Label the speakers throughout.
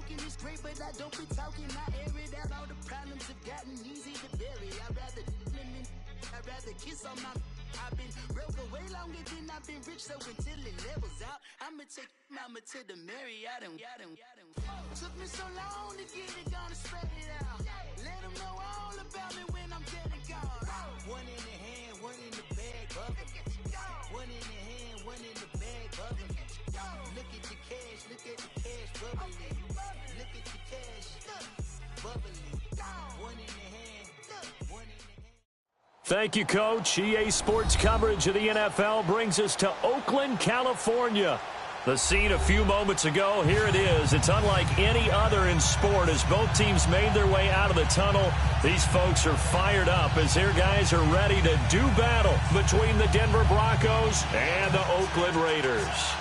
Speaker 1: walking is great, but I don't be talking. I air it out. All the problems have gotten easy to bury. I'd rather kiss on my. I've been broke way longer than I've been rich, so until it levels out, I'ma take mama to the Marriott and took me so long to get it, gonna spread it out. Let them know all about me when I'm dead and gone. One in the hand, one in the bag, bubbling. One in the hand, one in the bag, bubbling. Look at the cash, bubbling. Look at the cash, bubbling. One in the hand, one in the hand.
Speaker 2: Thank you, Coach. EA Sports coverage of the NFL brings us to Oakland, California. The scene a few moments ago, here it is. It's unlike any other in sport as both teams made their way out of the tunnel. These folks are fired up as their guys are ready to do battle between the Denver Broncos and the Oakland Raiders.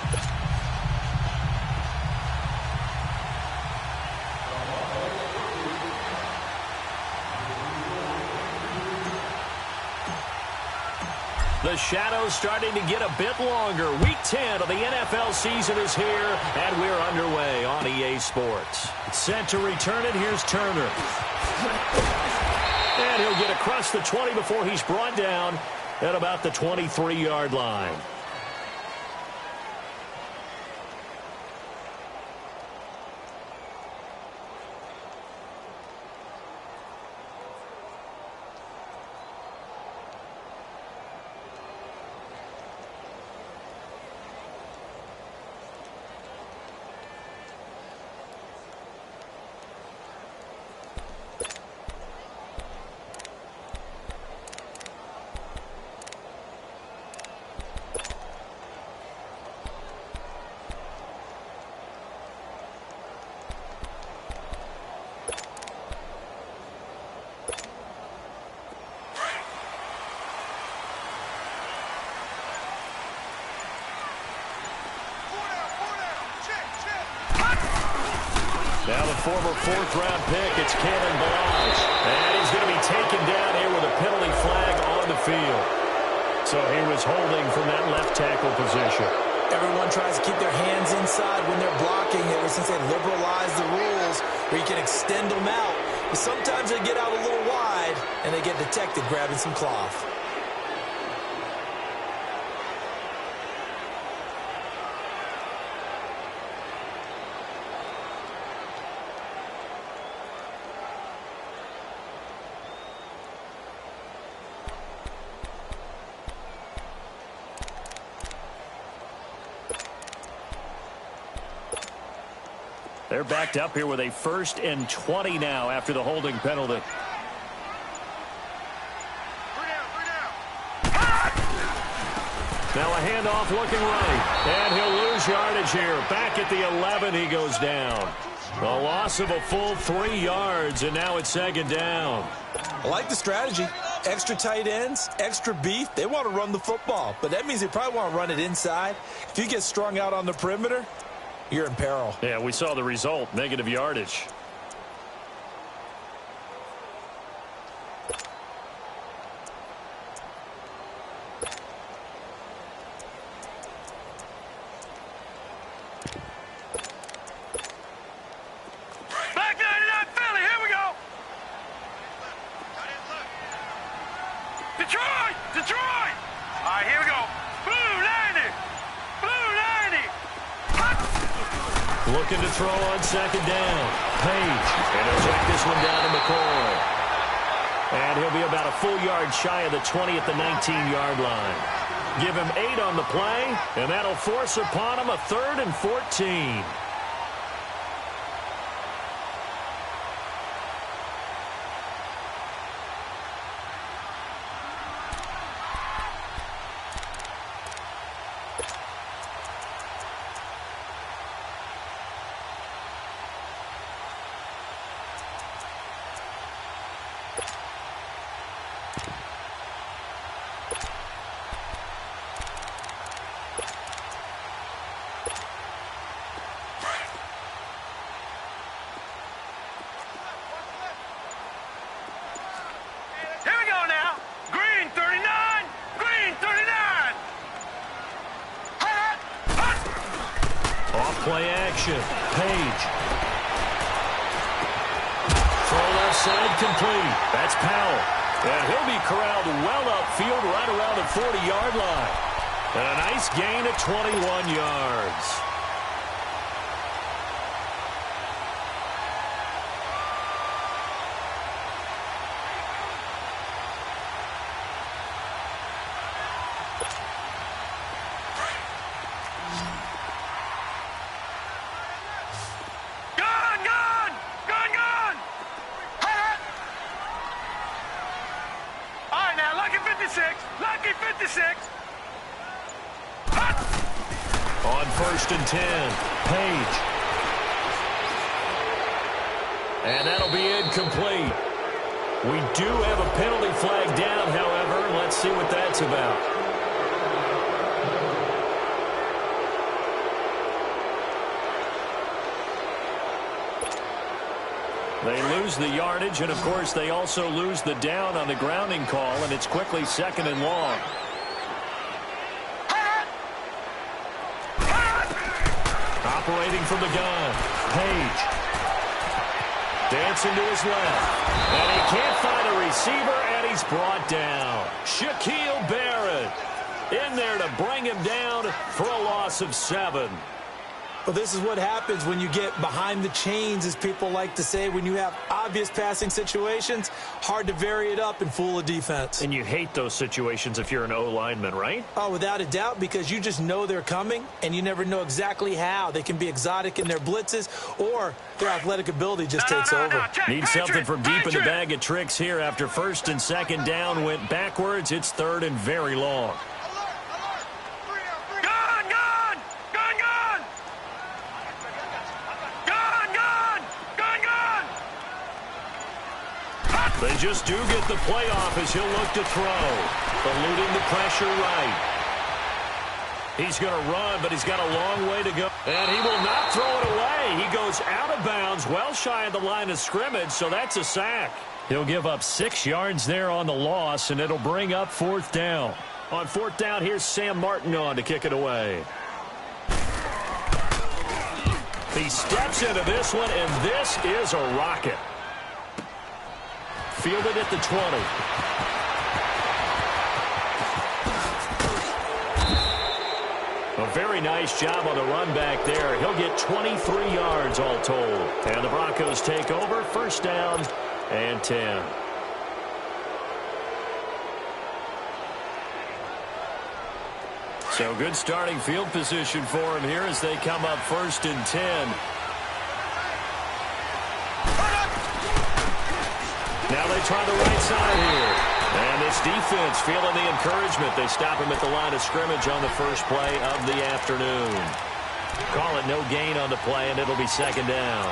Speaker 2: The shadow's starting to get a bit longer. Week 10 of the NFL season is here, and we're underway on EA Sports. Set to return it. Here's Turner. And he'll get across the 20 before he's brought down at about the 23-yard line. Now the former fourth-round pick, it's Kalen Ballage. And he's going to be taken down here with a penalty flag on the field. So he was holding from that left tackle position.
Speaker 3: Everyone tries to keep their hands inside when they're blocking ever since they liberalized the rules where you can extend them out. But sometimes they get out a little wide and they get detected grabbing some cloth.
Speaker 2: They're backed up here with a 1st and 20 now after the holding penalty. Now a handoff looking right. And he'll lose yardage here. Back at the 11, he goes down. A loss of a full 3 yards, and now it's 2nd down.
Speaker 3: I like the strategy. Extra tight ends, extra beef. They want to run the football, but that means they probably want to run it inside. If you get strung out on the perimeter, you're in peril.
Speaker 2: Yeah, we saw the result, negative yardage.
Speaker 4: Back 99 Philly, here we go. Detroit, Detroit. All right, here we go. Blue 90, Blue 90.
Speaker 2: Looking to throw on 2nd down. Page. And he'll track this one down to McCoy. And he'll be about a full yard shy of the 20 at the 19-yard line. Give him 8 on the play, and that'll force upon him a 3rd and 14. Play action. Page. Inside complete. That's Powell. And he'll be corralled well upfield right around the 40-yard line. And a nice gain of 21 yards.
Speaker 4: Lucky 56.
Speaker 2: On 1st and 10, Page. And that'll be incomplete. We do have a penalty flag down, however. Let's see what that's about. They lose the yardage, and, of course, they also lose the down on the grounding call, and it's quickly 2nd and long. Operating from the gun, Page. Dancing to his left. And he can't find a receiver, and he's brought down. Shaquille Barrett in there to bring him down for a loss of 7.
Speaker 3: Well, this is what happens when you get behind the chains, as people like to say. When you have obvious passing situations, hard to vary it up and fool a defense.
Speaker 2: And you hate those situations if you're an O-lineman, right?
Speaker 3: Oh, without a doubt, because you just know they're coming, and you never know exactly how. They can be exotic in their blitzes, or their athletic ability just takes over.
Speaker 2: Need something from deep in the bag of tricks here. After 1st and 2nd down went backwards, it's 3rd and very long. They just do get the playoff as he'll look to throw. Eluding the pressure right. He's going to run, but he's got a long way to go. And he will not throw it away. He goes out of bounds, well shy of the line of scrimmage, so that's a sack. He'll give up 6 yards there on the loss, and it'll bring up 4th down. On 4th down, here's Sam Martin on to kick it away. He steps into this one, and this is a rocket. Fielded at the 20. A very nice job on the run back there. He'll get 23 yards all told. And the Broncos take over. 1st down and 10. So good starting field position for him here as they come up 1st and 10. Now they try the right side here. And this defense feeling the encouragement. They stop him at the line of scrimmage on the first play of the afternoon. Call it no gain on the play, and it'll be 2nd down.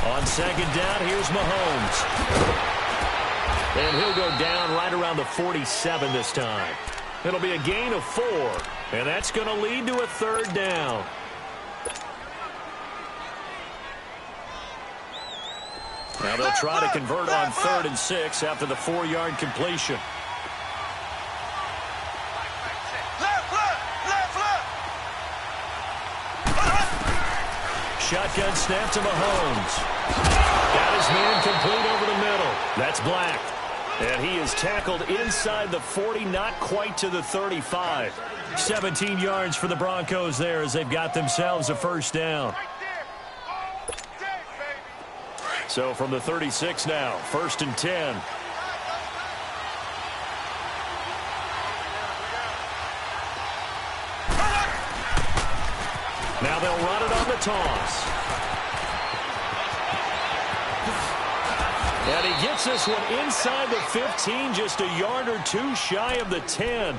Speaker 2: On 2nd down, here's Mahomes. And he'll go down right around the 47 this time. It'll be a gain of 4, and that's going to lead to a 3rd down. Now they'll try to convert on 3rd and 6 after the 4-yard completion. Shotgun snap to Mahomes. Got his man complete over the middle. That's Black. And he is tackled inside the 40, not quite to the 35. 17 yards for the Broncos there as they've got themselves a 1st down. So from the 36 now, 1st and 10. Now they'll run it on the toss. And he gets this one inside the 15, just a yard or 2 shy of the 10.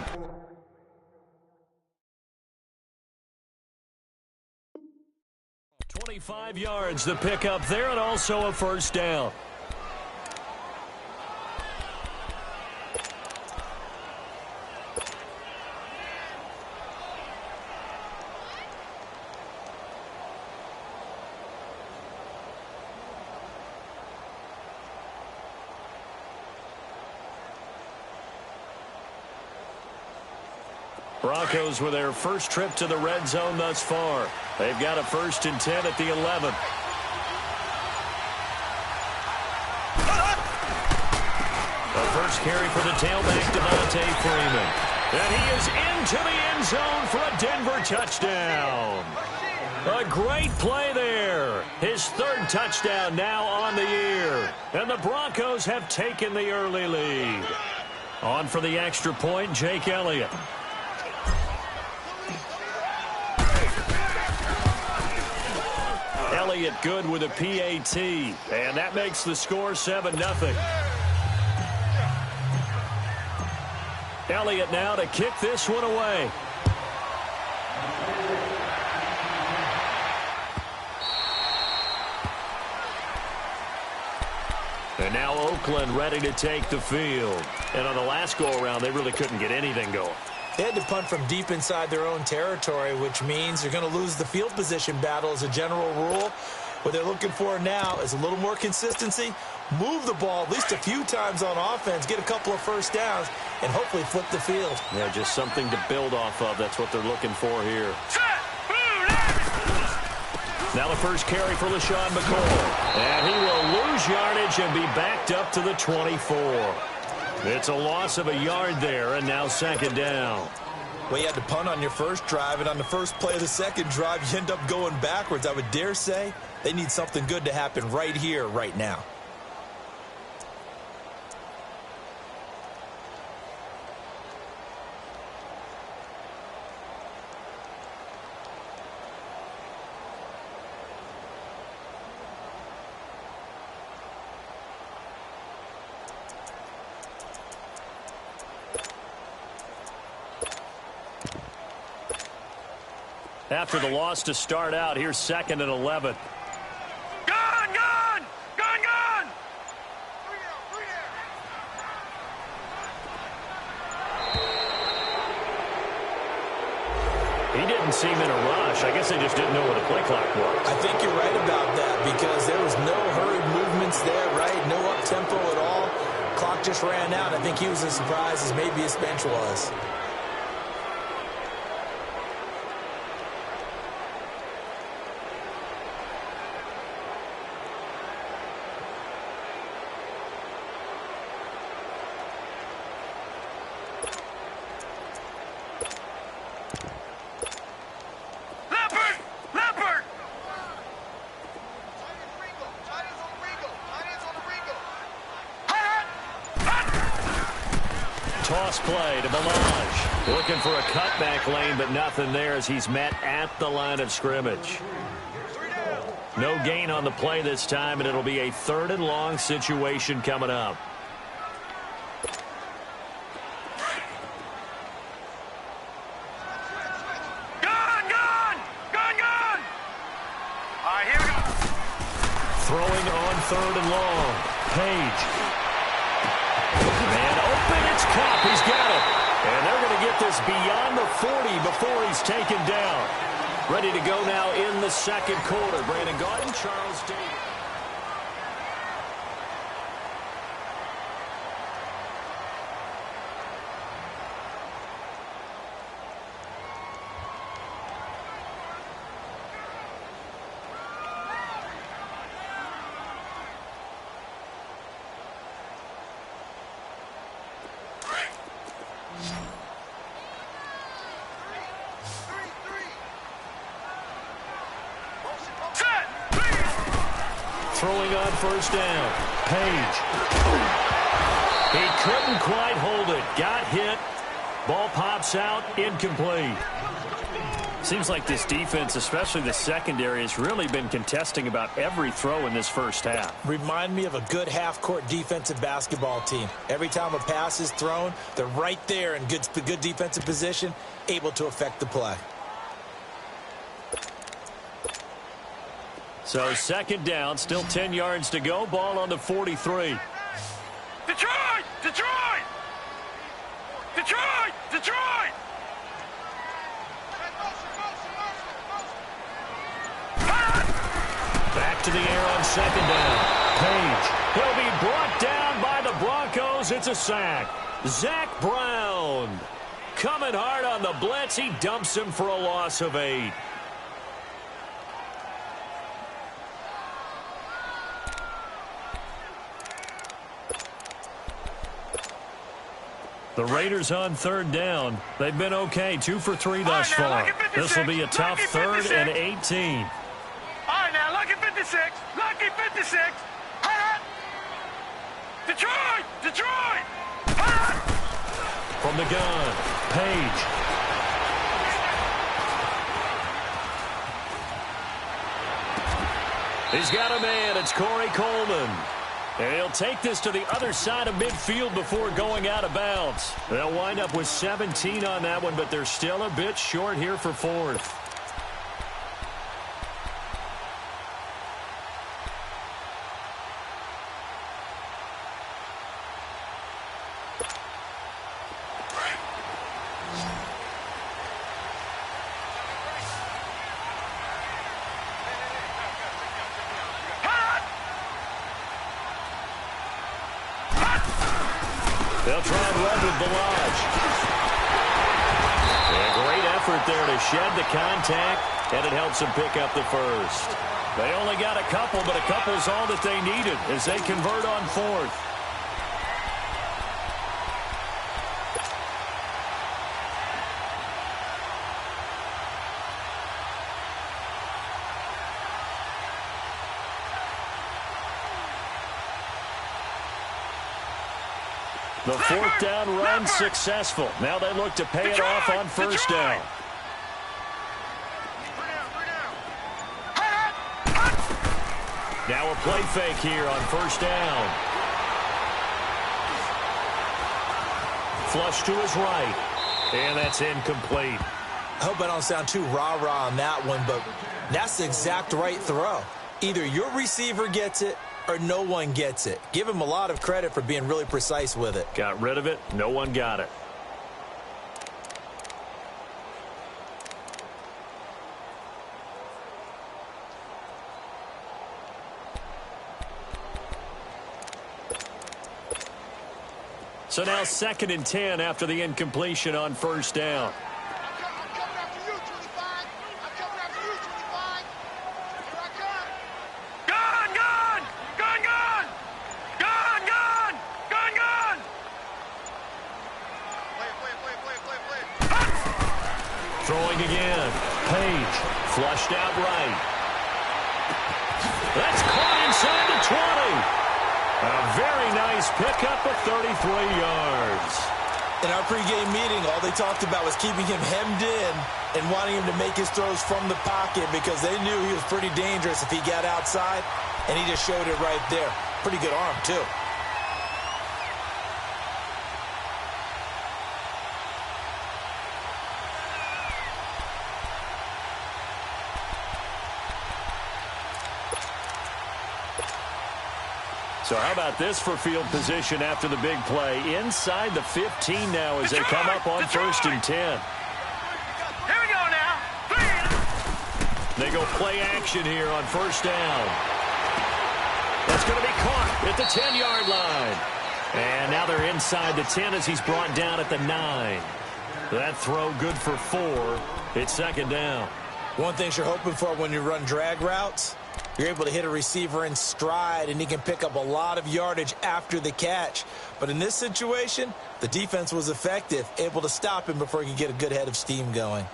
Speaker 2: "25 yards the pickup there, and also a 1st down. Broncos with their first trip to the red zone thus far. They've got a 1st and 10 at the 11. The first carry for the tailback, Devontae Freeman. And he is into the end zone for a Denver touchdown. A great play there. His 3rd touchdown now on the year. And the Broncos have taken the early lead. On for the extra point, Jake Elliott. Elliott good with a PAT. And that makes the score 7-0. Elliott now to kick this one away. And now Oakland ready to take the field. And on the last go-around, they really couldn't get anything going.
Speaker 3: They had to punt from deep inside their own territory, which means they're going to lose the field position battle as a general rule. What they're looking for now is a little more consistency, move the ball at least a few times on offense, get a couple of first downs, and hopefully flip the field.
Speaker 2: Yeah, just something to build off of. That's what they're looking for here. Now the first carry for LaShawn McCoy. And he will lose yardage and be backed up to the 24. It's a loss of a yard there, and now 2nd down.
Speaker 3: Well, you had to punt on your first drive, and on the first play of the second drive, you end up going backwards. I would dare say they need something good to happen right here, right now.
Speaker 2: After the loss to start out, here's 2nd and 11.
Speaker 4: Gone! Gone! Gone! Gone!
Speaker 2: He didn't seem in a rush. I guess they just didn't know where the play clock was.
Speaker 3: I think you're right about that because there was no hurried movements there, right? No up-tempo at all. Clock just ran out. I think he was as surprised as maybe his bench was.
Speaker 2: Toss play to Melange. Looking for a cutback lane, but nothing there as he's met at the line of scrimmage. No gain on the play this time, and it'll be a 3rd and long situation coming up.
Speaker 4: Gone! Gone! Gone! Gone! All right, here we go.
Speaker 2: Throwing on 3rd and long. Page. And open, it's Cup. He's got it. And they're going to get this beyond the 40 before he's taken down. Ready to go now in the 2nd quarter. Brandon Garden, Charles Davis. Throwing on 1st down. Page. He couldn't quite hold it. Got hit. Ball pops out. Incomplete. Seems like this defense, especially the secondary, has really been contesting about every throw in this first half.
Speaker 3: Remind me of a good half-court defensive basketball team. Every time a pass is thrown, they're right there in good defensive position, able to affect the play.
Speaker 2: So 2nd down, still 10 yards to go. Ball on the 43.
Speaker 4: Detroit! Detroit! Detroit! Detroit!
Speaker 2: Back to the air on 2nd down. Page. He'll be brought down by the Broncos. It's a sack. Zach Brown. coming hard on the blitz. He dumps him for a loss of 8. The Raiders on 3rd down. They've been okay, 2 for 3 thus far. This will be a tough 3rd and 18.
Speaker 4: All right, now, lucky 56. Lucky 56. Hot! Detroit! Detroit! Hot!
Speaker 2: From the gun, Page. He's got a man. It's Corey Coleman. And he'll take this to the other side of midfield before going out of bounds. They'll wind up with 17 on that one, but they're still a bit short here for 4th. They'll try and run with Balaj. A great effort there to shed the contact, and it helps them pick up the first. They only got a couple, but a couple's all that they needed as they convert on 4th. The 4th down run successful. Now they look to pay it off on 1st down. Now a play fake here on 1st down. Flush to his right. And that's incomplete.
Speaker 3: I hope I don't sound too rah-rah on that one, but that's the exact right throw. Either your receiver gets it or no one gets it. Give him a lot of credit for being really precise with it.
Speaker 2: Got rid of it. No one got it. So now 2nd and 10 after the incompletion on 1st down. Throwing again. Page. Flushed out right. That's caught inside the 20. A very nice pickup of 33 yards.
Speaker 3: In our pregame meeting, all they talked about was keeping him hemmed in and wanting him to make his throws from the pocket because they knew he was pretty dangerous if he got outside, and he just showed it right there. Pretty good arm, too.
Speaker 2: So how about this for field position after the big play? Inside the 15 now as they come up on 1st and 10.
Speaker 4: Here we go now.
Speaker 2: They go play action here on 1st down. That's going to be caught at the 10-yard line. And now they're inside the 10 as he's brought down at the 9. That throw good for 4. It's 2nd down.
Speaker 3: One thing you're hoping for when you run drag routes, you're able to hit a receiver in stride, and he can pick up a lot of yardage after the catch. But in this situation, the defense was effective, able to stop him before he could get a good head of steam going.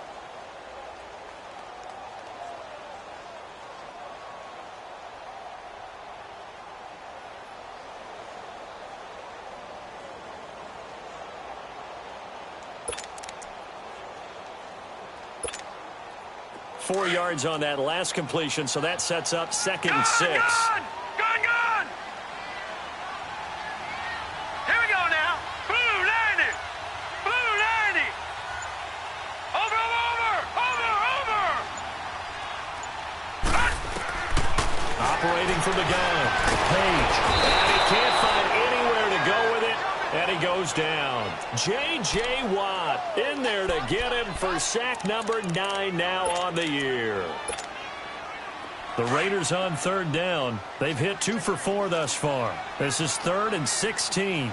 Speaker 2: Four yards on that last completion, so that sets up 2nd and 6.
Speaker 4: Gone! Here we go now. Blue 90. Blue 90. Over.
Speaker 2: Operating from the gun. Page. And he can't find anywhere to go with it. And he goes down. J.J. Watt in there to get him for sack number 9 now on the year. The Raiders on 3rd down. They've hit 2 for 4 thus far. This is 3rd and 16.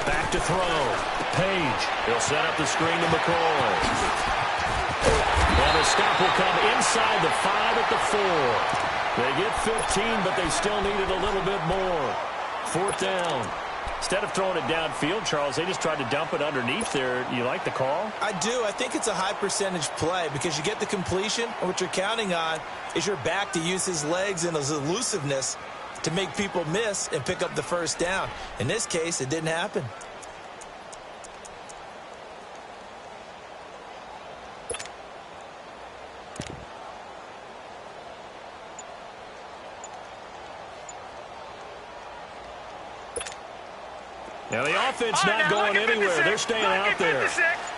Speaker 2: Back to throw. Page. He'll set up the screen to McCoy. And the stop will come inside the 5 at the 4. They get 15, but they still needed a little bit more. 4th down. Instead of throwing it downfield, Charles, they just tried to dump it underneath there. You like the call?
Speaker 3: I do. I think it's a high percentage play because you get the completion, and what you're counting on is your back to use his legs and his elusiveness to make people miss and pick up the first down. In this case, it didn't happen.
Speaker 2: Now the offense not going anywhere. They're staying out there.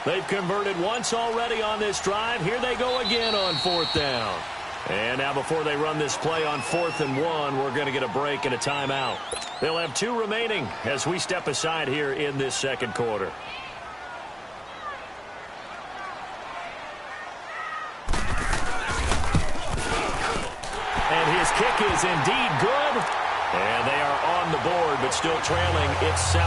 Speaker 2: They've converted once already on this drive. Here they go again on 4th down. And now before they run this play on 4th and 1, we're going to get a break and a timeout. They'll have 2 remaining as we step aside here in this second quarter. And his kick is indeed good. And they are on the board, but still trailing. It's 7-3.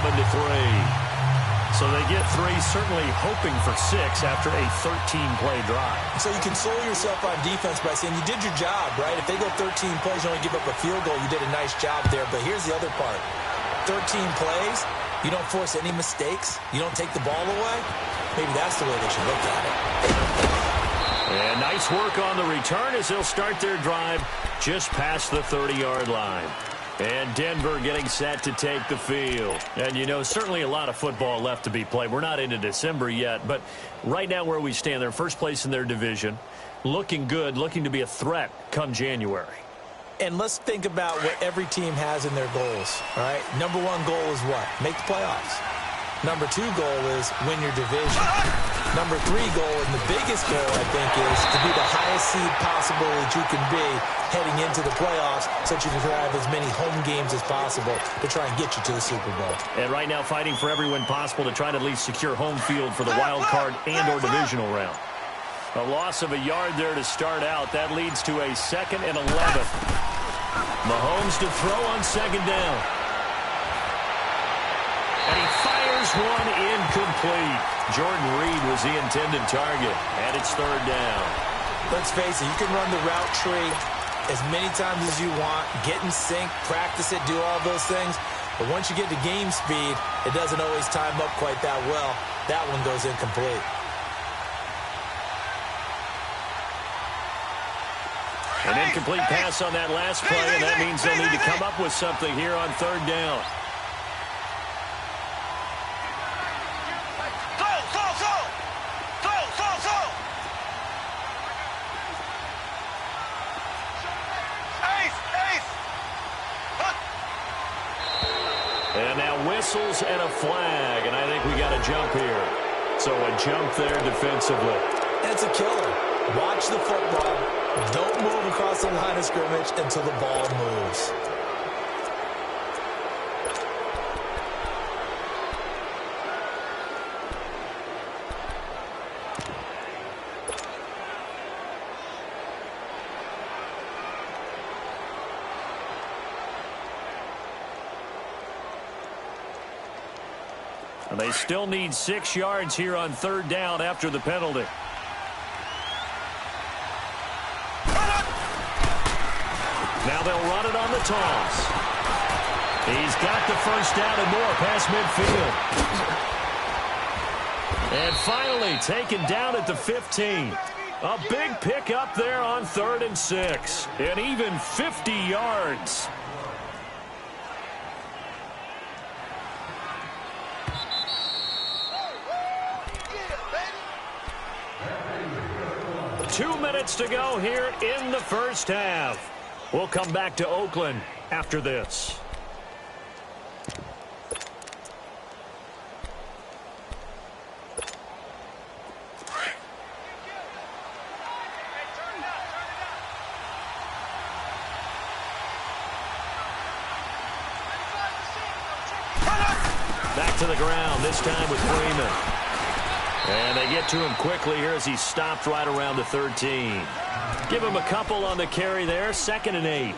Speaker 2: So they get 3, certainly hoping for 6 after a 13-play drive.
Speaker 3: So you console yourself on defense by saying you did your job, right? If they go 13 plays, you only give up a field goal, you did a nice job there. But here's the other part. 13 plays, you don't force any mistakes, you don't take the ball away. Maybe that's the way they should look at it.
Speaker 2: And nice work on the return as they'll start their drive just past the 30-yard line. And Denver getting set to take the field. And, you know, certainly a lot of football left to be played. We're not into December yet, but right now where we stand, they're first place in their division, looking good, looking to be a threat come January.
Speaker 3: And let's think about what every team has in their goals, all right? Number 1 goal is what? Make the playoffs. Number 2 goal is win your division. Number 3 goal, and the biggest goal, I think, is to be the highest seed possible that you can be heading into the playoffs so that you can have as many home games as possible to try and get you to the Super Bowl.
Speaker 2: And right now fighting for every win possible to try to at least secure home field for the wild card and or divisional round. A loss of a yard there to start out. That leads to a 2nd and 11. Mahomes to throw on 2nd down. And he fires one incomplete. Jordan Reed was the intended target, and it's 3rd down.
Speaker 3: Let's face it, you can run the route tree as many times as you want, get in sync, practice it, do all those things. But once you get to game speed, it doesn't always time up quite that well. That one goes incomplete.
Speaker 2: An incomplete pass on that last play, and that means they'll need to come up with something here on 3rd down. And now whistles and a flag, and I think we got a jump here. So a jump there defensively.
Speaker 3: It's a killer. Watch the football. Don't move across the line of scrimmage until the ball moves.
Speaker 2: And they still need 6 yards here on 3rd down after the penalty. Now they'll run it on the toss. He's got the first down and more past midfield. And finally taken down at the 15. A big pickup there on 3rd and 6. And even 50 yards. Two minutes to go here in the first half. We'll come back to Oakland after this. Back to the ground, this time with Freeman. And they get to him quickly here as he stopped right around the 13. Give him a couple on the carry there, 2nd and 8.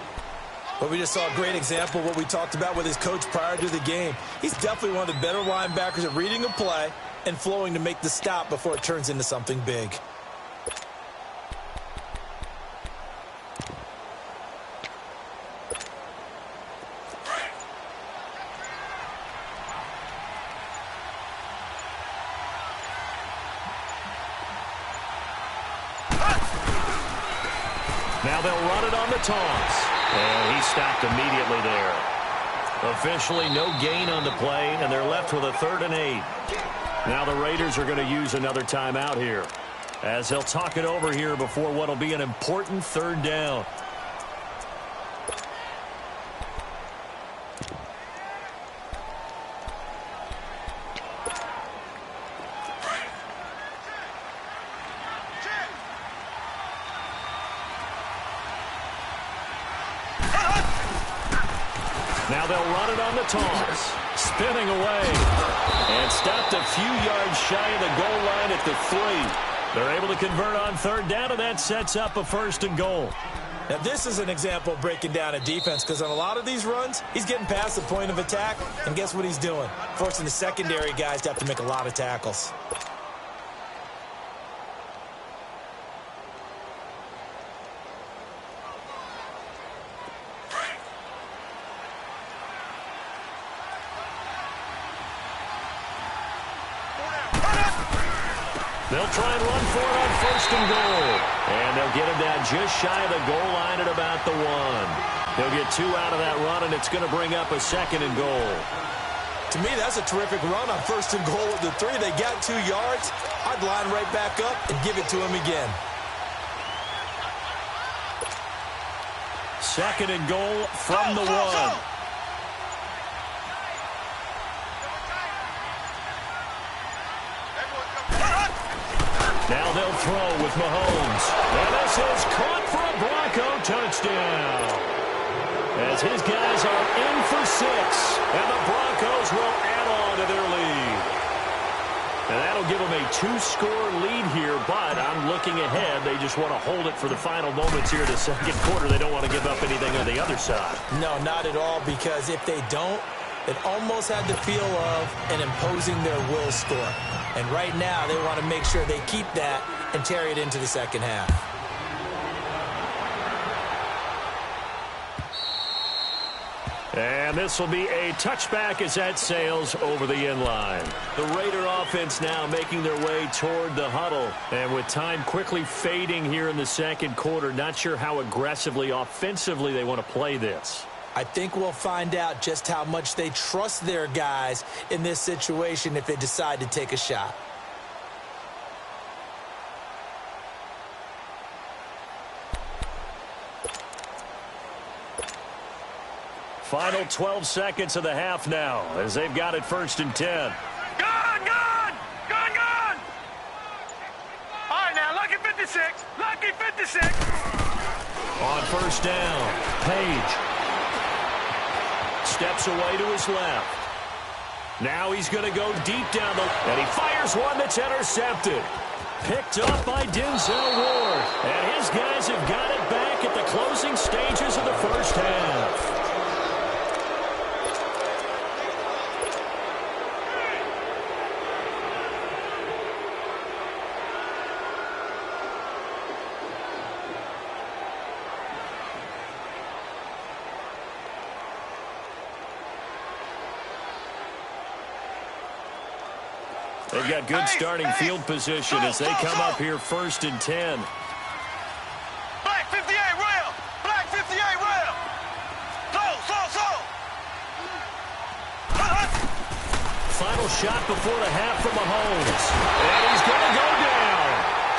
Speaker 3: Well, we just saw a great example of what we talked about with his coach prior to the game. He's definitely one of the better linebackers at reading a play and flowing to make the stop before it turns into something big.
Speaker 2: Now they'll run it on the toss. And he stopped immediately there. Officially no gain on the play, and they're left with a 3rd and 8. Now the Raiders are going to use another timeout here, as they'll talk it over here before what will be an important 3rd down. Now they'll run it on the toss. Spinning away. And stopped a few yards shy of the goal line at the 3. They're able to convert on 3rd down, and that sets up a 1st and goal.
Speaker 3: Now, this is an example of breaking down a defense, because on a lot of these runs, he's getting past the point of attack, and guess what he's doing? Forcing the secondary guys to have to make a lot of tackles.
Speaker 2: They'll try and run for it on 1st and goal. And they'll get him down just shy of the goal line at about the 1. They'll get 2 out of that run, and it's going to bring up a 2nd and goal.
Speaker 3: To me, that's a terrific run on 1st and goal at the 3. They got 2 yards. I'd line right back up and give it to him again.
Speaker 2: 2nd and goal from the 1. Now they'll throw with Mahomes. And this is caught for a Bronco touchdown. As his guys are in for 6. And the Broncos will add on to their lead. And that'll give them a 2-score lead here, but I'm looking ahead. They just want to hold it for the final moments here in the 2nd quarter. They don't want to give up anything on the other side.
Speaker 3: No, not at all, because if they don't, it almost had the feel of an imposing their will score. And right now, they want to make sure they keep that and carry it into the 2nd half.
Speaker 2: And this will be a touchback as that sails over the end line. The Raider offense now making their way toward the huddle. And with time quickly fading here in the 2nd quarter, not sure how aggressively, offensively they want to play this.
Speaker 3: I think we'll find out just how much they trust their guys in this situation if they decide to take a shot.
Speaker 2: Final 12 seconds of the half now as they've got it 1st and 10.
Speaker 4: Gone! All right, now, lucky 56. Lucky 56.
Speaker 2: On 1st down, Page steps away to his left. Now he's going to go deep down and he fires one that's intercepted. Picked up by Denzel Ward. And his guys have got it back at the closing stages of the 1st half. They've got good starting field position as they come up here 1st and 10.
Speaker 4: Black 58 rail. Black 58 rail.
Speaker 2: Final shot before the half from Mahomes. And he's going to go down.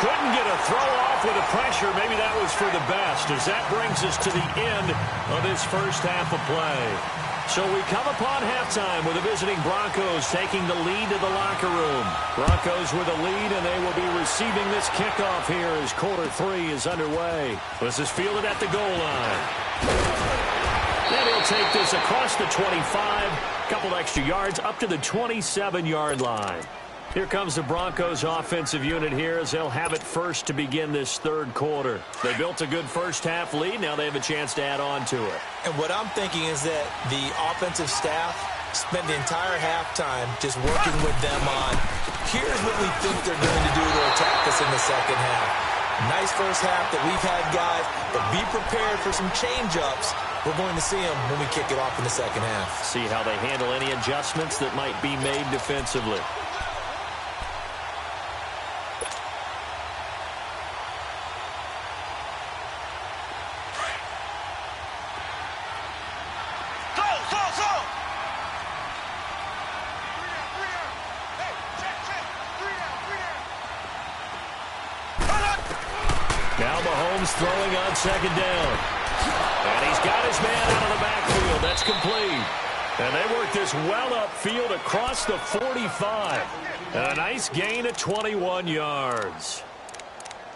Speaker 2: Couldn't get a throw off with the pressure. Maybe that was for the best, as that brings us to the end of this 1st half of play. So we come upon halftime with the visiting Broncos taking the lead to the locker room. Broncos with a lead, and they will be receiving this kickoff here as quarter 3 is underway. This is fielded at the goal line. And he'll take this across the 25, couple extra yards up to the 27-yard line. Here comes the Broncos offensive unit here as they'll have it first to begin this third quarter. They built a good first-half lead. Now they have a chance to add on to it.
Speaker 3: And what I'm thinking is that the offensive staff spent the entire halftime just working with them on, here's what we think they're going to do to attack us in the second half. Nice first half that we've had, guys, but be prepared for some change-ups. We're going to see them when we kick it off in the second half.
Speaker 2: See how they handle any adjustments that might be made defensively. Throwing on second down. And he's got his man out of the backfield. That's complete. And they work this well upfield across the 45. And a nice gain of 21 yards.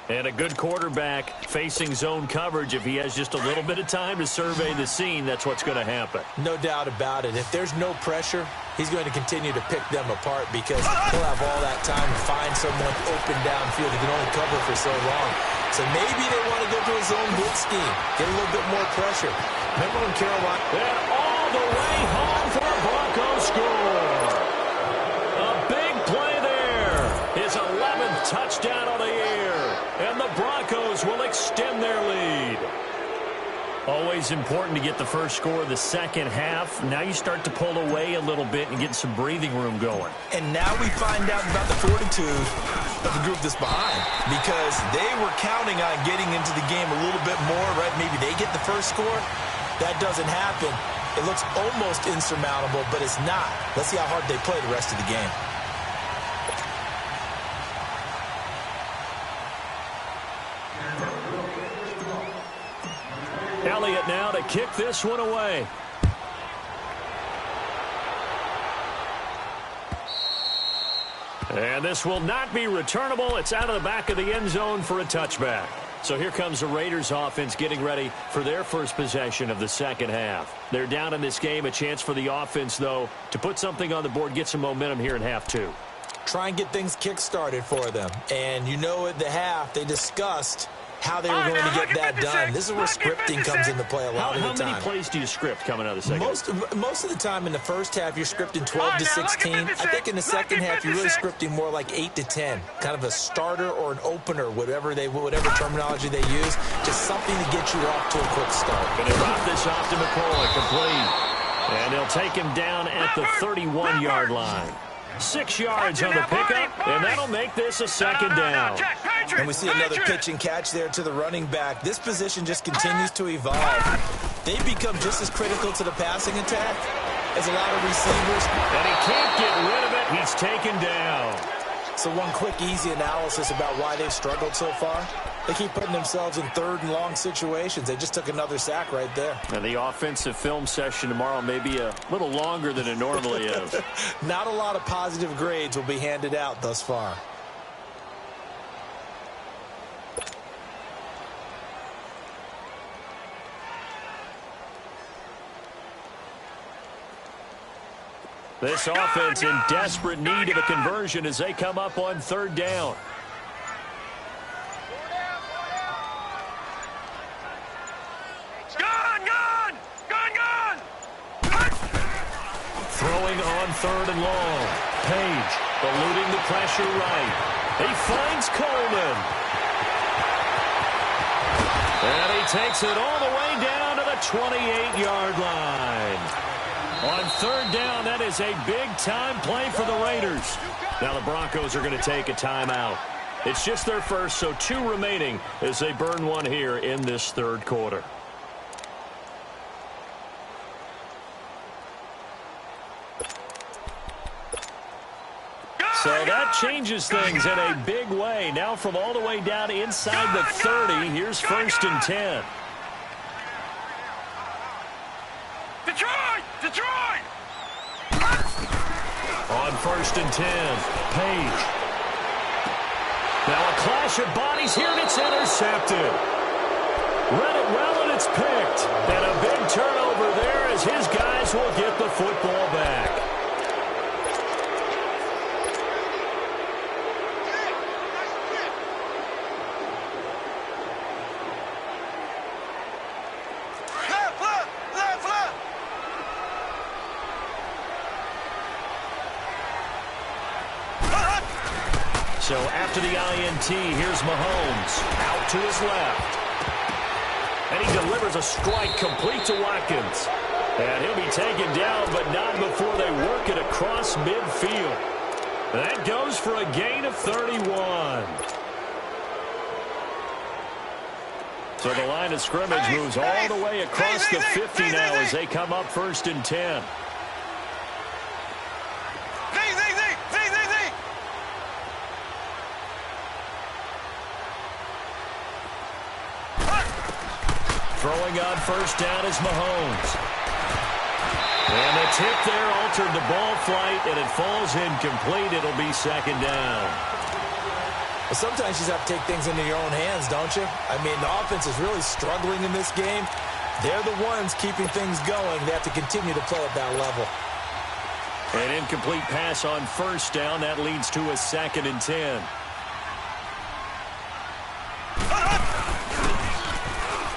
Speaker 2: And a good quarterback facing zone coverage. If he has just a little bit of time to survey the scene, that's what's going to happen.
Speaker 3: No doubt about it. If there's no pressure, he's going to continue to pick them apart because he'll have all that time to find someone open downfield. He can only cover for so long. So maybe they want to go to a zone blitz scheme, get a little bit more pressure. Remember when Carolina...
Speaker 2: And all the way home for a Broncos score. A big play there. His 11th touchdown on the year. And the Broncos will extend their lead. Always important to get the first score of the second half. Now you start to pull away a little bit and get some breathing room going.
Speaker 3: And now we find out about the fortitude of the group that's behind, because they were counting on getting into the game a little bit more, right? Maybe they get the first score. That doesn't happen. It looks almost insurmountable, but it's not. Let's see how hard they play the rest of the game.
Speaker 2: Elliott now to kick this one away. And this will not be returnable. It's out of the back of the end zone for a touchback. So here comes the Raiders offense getting ready for their first possession of the second half. They're down in this game. A chance for the offense, though, to put something on the board, get some momentum here in half two.
Speaker 3: Try and get things kick-started for them. And you know at the half, they discussed how they were going to get that done. This is where scripting comes into play a lot of the time.
Speaker 2: How many plays do you script coming out of the second half?
Speaker 3: Most of the time in the first half, you're scripting 12 to 16. I think in the second half, you're really scripting more like 8 to 10. Kind of a starter or an opener, whatever terminology they use. Just something to get you off to a quick start.
Speaker 2: Going to drop this off to McCoy, complete. And they'll take him down at the 31-yard line. 6 yards on the pickup, and that'll make this a second down.
Speaker 3: And we see another pitch and catch there to the running back. This position just continues to evolve. They become just as critical to the passing attack as a lot of receivers.
Speaker 2: And he can't get rid of it. He's taken down.
Speaker 3: So one quick, easy analysis about why they've struggled so far. They keep putting themselves in third and long situations. They just took another sack right there.
Speaker 2: And the offensive film session tomorrow may be a little longer than it normally is.
Speaker 3: Not a lot of positive grades will be handed out thus far.
Speaker 2: This offense in desperate need of a conversion as they come up on third down. Throwing on third and long. Page eluding the pressure right. He finds Coleman. And he takes it all the way down to the 28-yard line. On third down, that is a big-time play for the Raiders. Now the Broncos are going to take a timeout. It's just their first, so 2 remaining as they burn one here in this third quarter. So that changes things in a big way. Now from all the way down inside the 30, here's 1st and 10.
Speaker 4: Detroit!
Speaker 2: On 1st and 10, Page. Now a clash of bodies here, and it's intercepted. Read it well, and it's picked. And a big turnover there as his guys will get the football back. So after the INT, here's Mahomes out to his left. And he delivers a strike complete to Watkins. And he'll be taken down, but not before they work it across midfield. That goes for a gain of 31. So the line of scrimmage moves all the way across the 50 now as they come up 1st and 10. Throwing on 1st down is Mahomes. And the tip there altered the ball flight, and it falls incomplete. It'll be 2nd down.
Speaker 3: Well, sometimes you just have to take things into your own hands, don't you? I mean, the offense is really struggling in this game. They're the ones keeping things going. They have to continue to play at that level.
Speaker 2: An incomplete pass on 1st down. That leads to a 2nd and 10.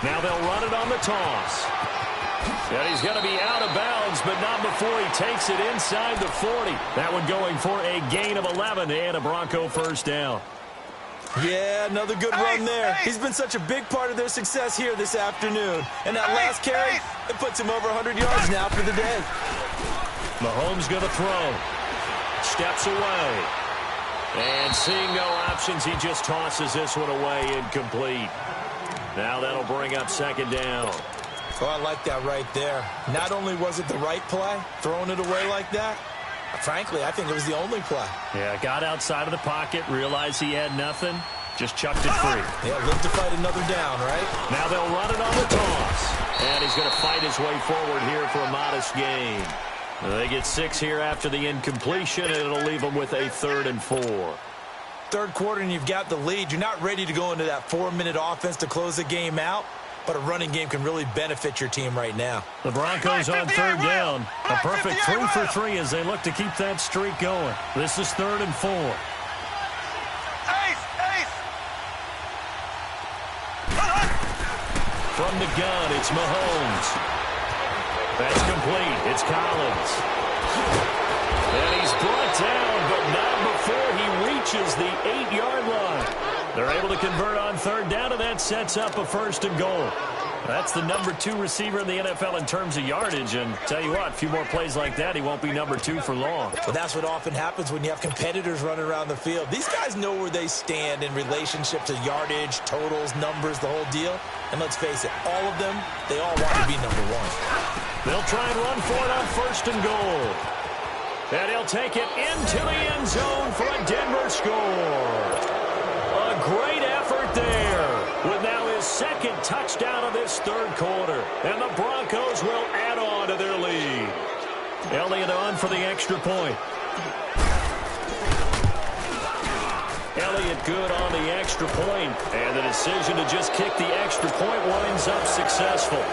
Speaker 2: Now they'll run it on the toss. And he's going to be out of bounds, but not before he takes it inside the 40. That one going for a gain of 11 and a Bronco 1st down.
Speaker 3: Yeah, another good run there. He's been such a big part of their success here this afternoon. And that last carry, it puts him over 100 yards now for the day.
Speaker 2: Mahomes going to throw. Steps away. And seeing no options, he just tosses this one away, incomplete. Now that'll bring up 2nd down.
Speaker 3: Oh, I like that right there. Not only was it the right play, throwing it away like that, frankly, I think it was the only play.
Speaker 2: Yeah, got outside of the pocket, realized he had nothing, just chucked it free.
Speaker 3: Yeah, live to fight another down, right?
Speaker 2: Now they'll run it on the toss. And he's going to fight his way forward here for a modest gain. They get 6 here after the incompletion, and it'll leave them with a 3rd and 4.
Speaker 3: 3rd quarter, and you've got the lead. You're not ready to go into that 4-minute offense to close the game out, but a running game can really benefit your team right now.
Speaker 2: The Broncos on 3rd down. A perfect 3 for 3 as they look to keep that streak going. This is 3rd and 4. From the gun, it's Mahomes. That's complete. It's Collins. And he's brought down, but not before he reaches the 8-yard line. They're able to convert on 3rd down, and that sets up a 1st and goal. That's the number 2 receiver in the NFL in terms of yardage, and tell you what, a few more plays like that, he won't be number 2 for long.
Speaker 3: But that's what often happens when you have competitors running around the field. These guys know where they stand in relationship to yardage, totals, numbers, the whole deal. And let's face it, all of them, they all want to be number 1.
Speaker 2: They'll try and run for it on 1st and goal. And he'll take it into the end zone for a Denver score. A great effort there with now his 2nd touchdown of this 3rd quarter. And the Broncos will add on to their lead. Elliott on for the extra point. Elliott good on the extra point. And the decision to just kick the extra point winds up successful.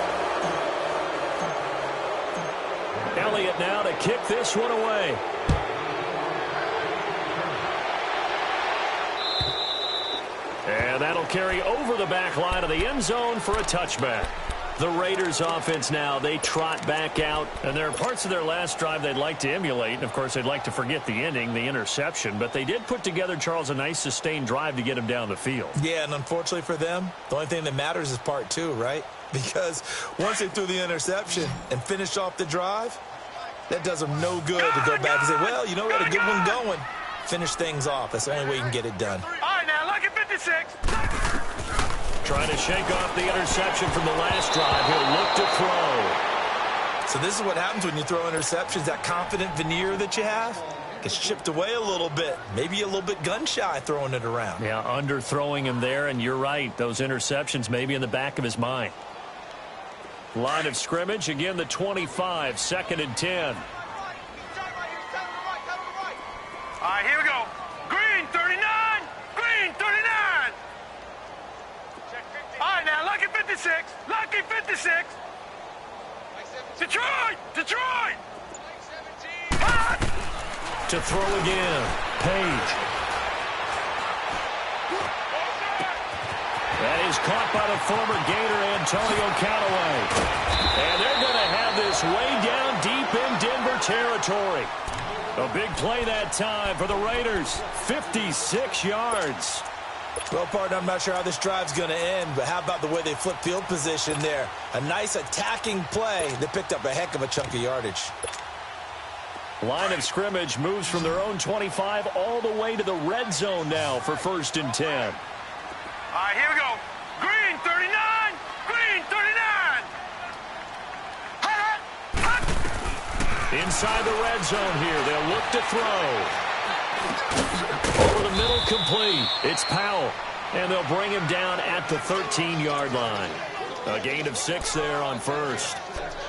Speaker 2: Elliott now to kick this one away. And that'll carry over the back line of the end zone for a touchback. The Raiders offense now, they trot back out. And there are parts of their last drive they'd like to emulate. And, of course, they'd like to forget the ending, the interception. But they did put together, Charles, a nice sustained drive to get him down the field.
Speaker 3: Yeah, and unfortunately for them, the only thing that matters is part 2, right? Because once they threw the interception and finished off the drive, that does them no good to go back and say, well, you know, we had a good one going. Finish things off. That's the only way you can get it done.
Speaker 4: All right, now, look at 56.
Speaker 2: Trying to shake off the interception from the last drive. He'll look to throw.
Speaker 3: So this is what happens when you throw interceptions. That confident veneer that you have gets chipped away a little bit. Maybe a little bit gun-shy throwing it around.
Speaker 2: Yeah, underthrowing him there, and you're right. Those interceptions may be in the back of his mind. Line of scrimmage, again, the 25, 2nd and 10.
Speaker 4: All right, here we go. Green, 39. Green, 39. All right, now, lucky 56. Lucky 56. Detroit! Detroit! Hot!
Speaker 2: To throw again. Page. That is caught by the former Gator, Antonio Callaway. And they're going to have this way down deep in Denver territory. A big play that time for the Raiders. 56 yards.
Speaker 3: Well, partner, I'm not sure how this drive's going to end, but how about the way they flip field position there? A nice attacking play that picked up a heck of a chunk of yardage.
Speaker 2: Line of scrimmage moves from their own 25 all the way to the red zone now for 1st and 10.
Speaker 4: All right, here we go. Green 39. Green 39.
Speaker 2: Inside the red zone here. They'll look to throw. Over the middle, complete. It's Powell. And they'll bring him down at the 13-yard line. A gain of 6 there on 1st.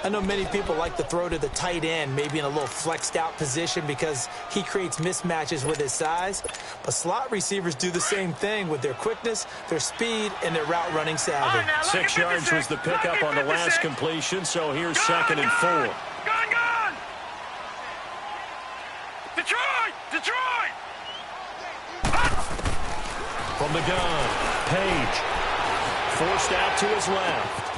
Speaker 3: I know many people like to throw to the tight end, maybe in a little flexed out position because he creates mismatches with his size. But slot receivers do the same thing with their quickness, their speed, and their route running savvy.
Speaker 2: 6 yards was the pickup on the last completion, so here's 2nd and 4.
Speaker 4: Gone. Detroit.
Speaker 2: From the gun, Page. Forced out to his left.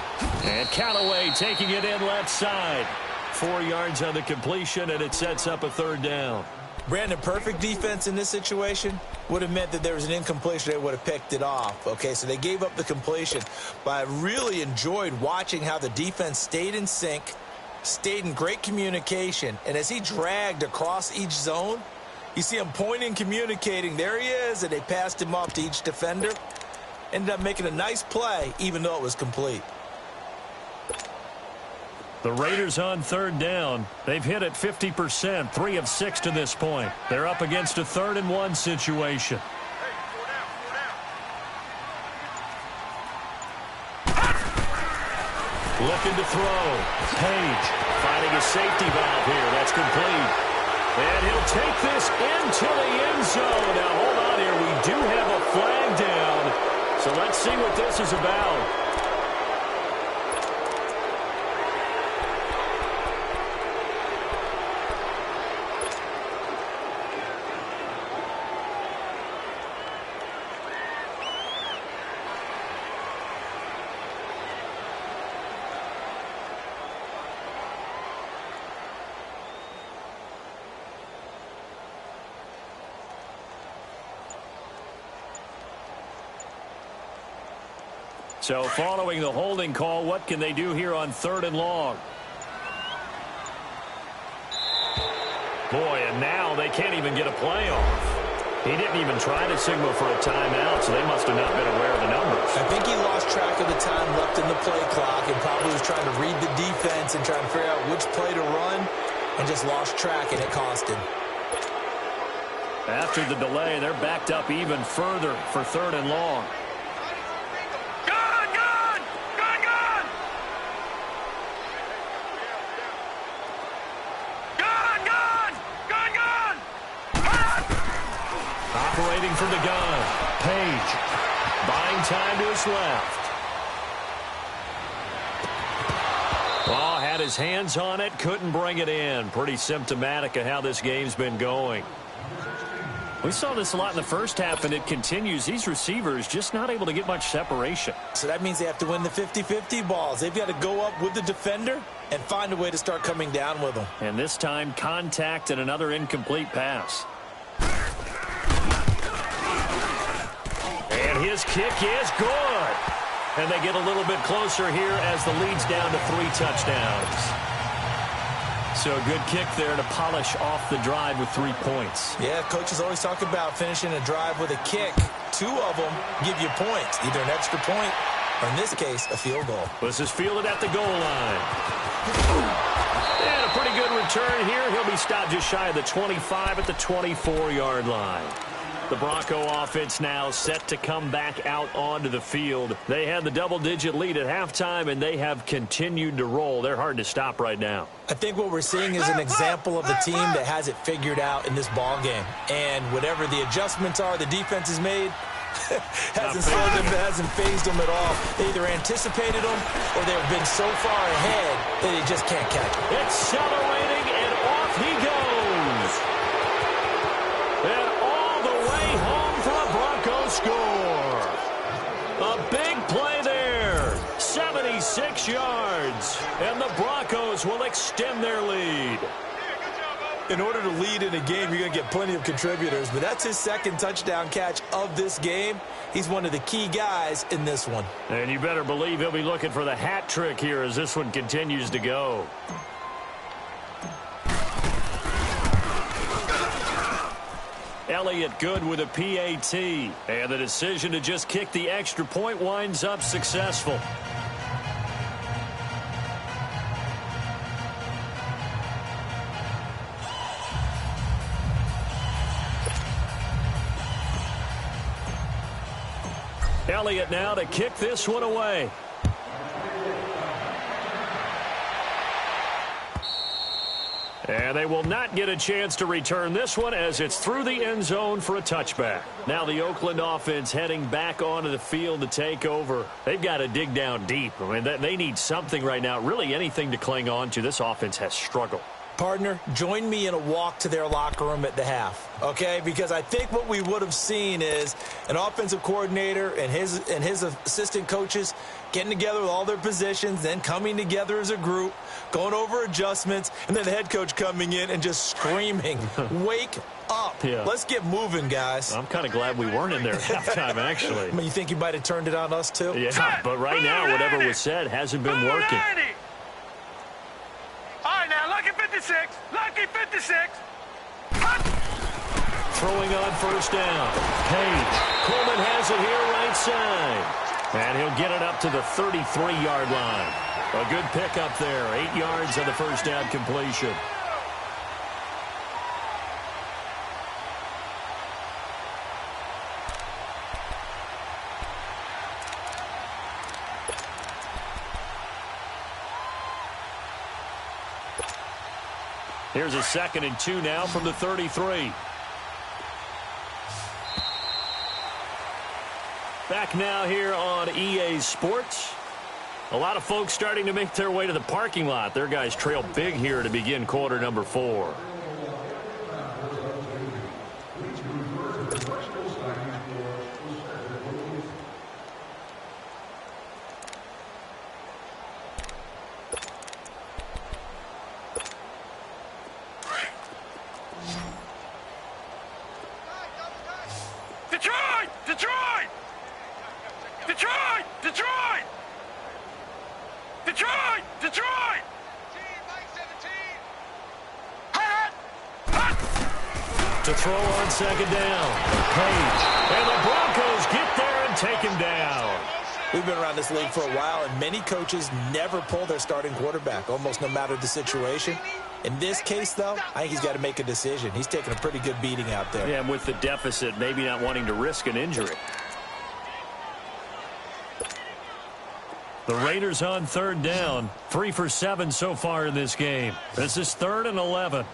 Speaker 2: And Callaway taking it in left side. 4 yards on the completion, and it sets up a 3rd down.
Speaker 3: Brandon, perfect defense in this situation would have meant that there was an incompletion. They would have picked it off. Okay, so they gave up the completion. But I really enjoyed watching how the defense stayed in sync, stayed in great communication. And as he dragged across each zone, you see him pointing, communicating. There he is, and they passed him off to each defender. Ended up making a nice play, even though it was complete.
Speaker 2: The Raiders on 3rd down. They've hit it 50%, 3 of 6 to this point. They're up against a 3rd and 1 situation. Looking to throw. Page finding a safety valve here. That's complete. And he'll take this into the end zone. Now, hold on here. We do have a flag down. So let's see what this is about. So following the holding call, what can they do here on 3rd and long? Boy, and now they can't even get a play off. He didn't even try to signal for a timeout, so they must have not been aware of the numbers.
Speaker 3: I think he lost track of the time left in the play clock and probably was trying to read the defense and trying to figure out which play to run and just lost track, and it cost him.
Speaker 2: After the delay, they're backed up even further for 3rd and long. Operating from the gun, Page buying time to his left. Oh, had his hands on it, couldn't bring it in. Pretty symptomatic of how this game's been going. We saw this a lot in the first half, and it continues. These receivers just not able to get much separation.
Speaker 3: So that means they have to win the 50-50 balls. They've got to go up with the defender and find a way to start coming down with them.
Speaker 2: And this time, contact and another incomplete pass. And his kick is good. And they get a little bit closer here as the lead's down to 3 touchdowns. So a good kick there to polish off the drive with 3 points.
Speaker 3: Yeah, coaches always talk about finishing a drive with a kick. 2 of them give you points, either an extra point or, in this case, a field goal.
Speaker 2: This is fielded at the goal line. And a pretty good return here. He'll be stopped just shy of the 25 at the 24-yard line. The Bronco offense now set to come back out onto the field. They had the double-digit lead at halftime, and they have continued to roll. They're hard to stop right now.
Speaker 3: I think what we're seeing is an example of a team that has it figured out in this ball game. And whatever the adjustments are the defense has made, hasn't slowed them, hasn't phased them at all. They either anticipated them or they've been so far ahead that they just can't catch them.
Speaker 2: Accelerating, and off he goes. And all the way home for a Broncos score. A big play there. 76 yards. And the Broncos will extend their lead.
Speaker 3: in order to lead in a game, you're going to get plenty of contributors, but that's his second touchdown catch of this game. He's one of the key guys in this one.
Speaker 2: And you better believe he'll be looking for the hat trick here as this one continues to go. Elliott good with a PAT. And the decision to just kick the extra point winds up successful. Elliott now to kick this one away. And they will not get a chance to return this one as it's through the end zone for a touchback. Now the Oakland offense heading back onto the field to take over. They've got to dig down deep. I mean, they need something right now, really anything to cling on to. This offense has struggled.
Speaker 3: Partner, join me in a walk to their locker room at the half, okay? Because I think what we would have seen is an offensive coordinator and his assistant coaches getting together with all their positions, then coming together as a group, going over adjustments, and then the head coach coming in and just screaming, wake up. Yeah. Let's get moving, guys.
Speaker 2: I'm kind of glad we weren't in there at halftime, actually.
Speaker 3: I mean, you think you might have turned it on us, too?
Speaker 2: Yeah, but right now, whatever was said hasn't been working.
Speaker 4: All right, now, lucky 56. Lucky 56.
Speaker 2: Throwing on first down. Page. Coleman has it here right side. And he'll get it up to the 33-yard line. A good pickup there. 8 yards on the first down completion. Here's a 2nd and 2 now from the 33. Back now here on EA Sports. A lot of folks starting to make their way to the parking lot. Their guys trail big here to begin quarter number 4. To throw on 2nd down. Page. And the Broncos get there and take him down.
Speaker 3: We've been around this league for a while, and many coaches never pull their starting quarterback, almost no matter the situation. In this case, though, I think he's got to make a decision. He's taking a pretty good beating out there.
Speaker 2: Yeah, and with the deficit, maybe not wanting to risk an injury. The Raiders on 3rd down. 3 for 7 so far in this game. This is 3rd and 11.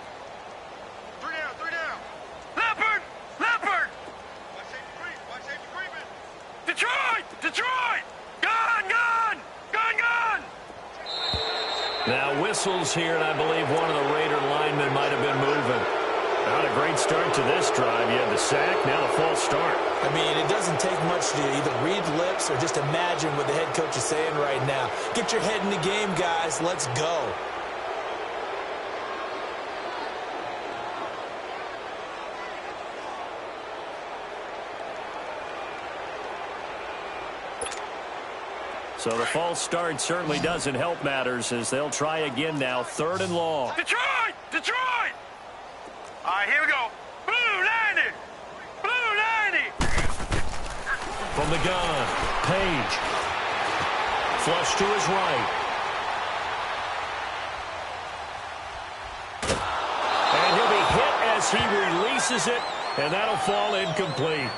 Speaker 2: Now whistles here, and I believe one of the Raider linemen might have been moving. Not a great start to this drive. You had the sack, now the false start.
Speaker 3: I mean, it doesn't take much to either read lips or just imagine what the head coach is saying right now. Get your head in the game, guys. Let's go.
Speaker 2: So the false start certainly doesn't help matters as they'll try again now. 3rd and long.
Speaker 4: Detroit! Detroit! All right, here we go. Blue 90! Blue 90!
Speaker 2: From the gun, Page. Flush to his right. And he'll be hit as he releases it, and that'll fall incomplete.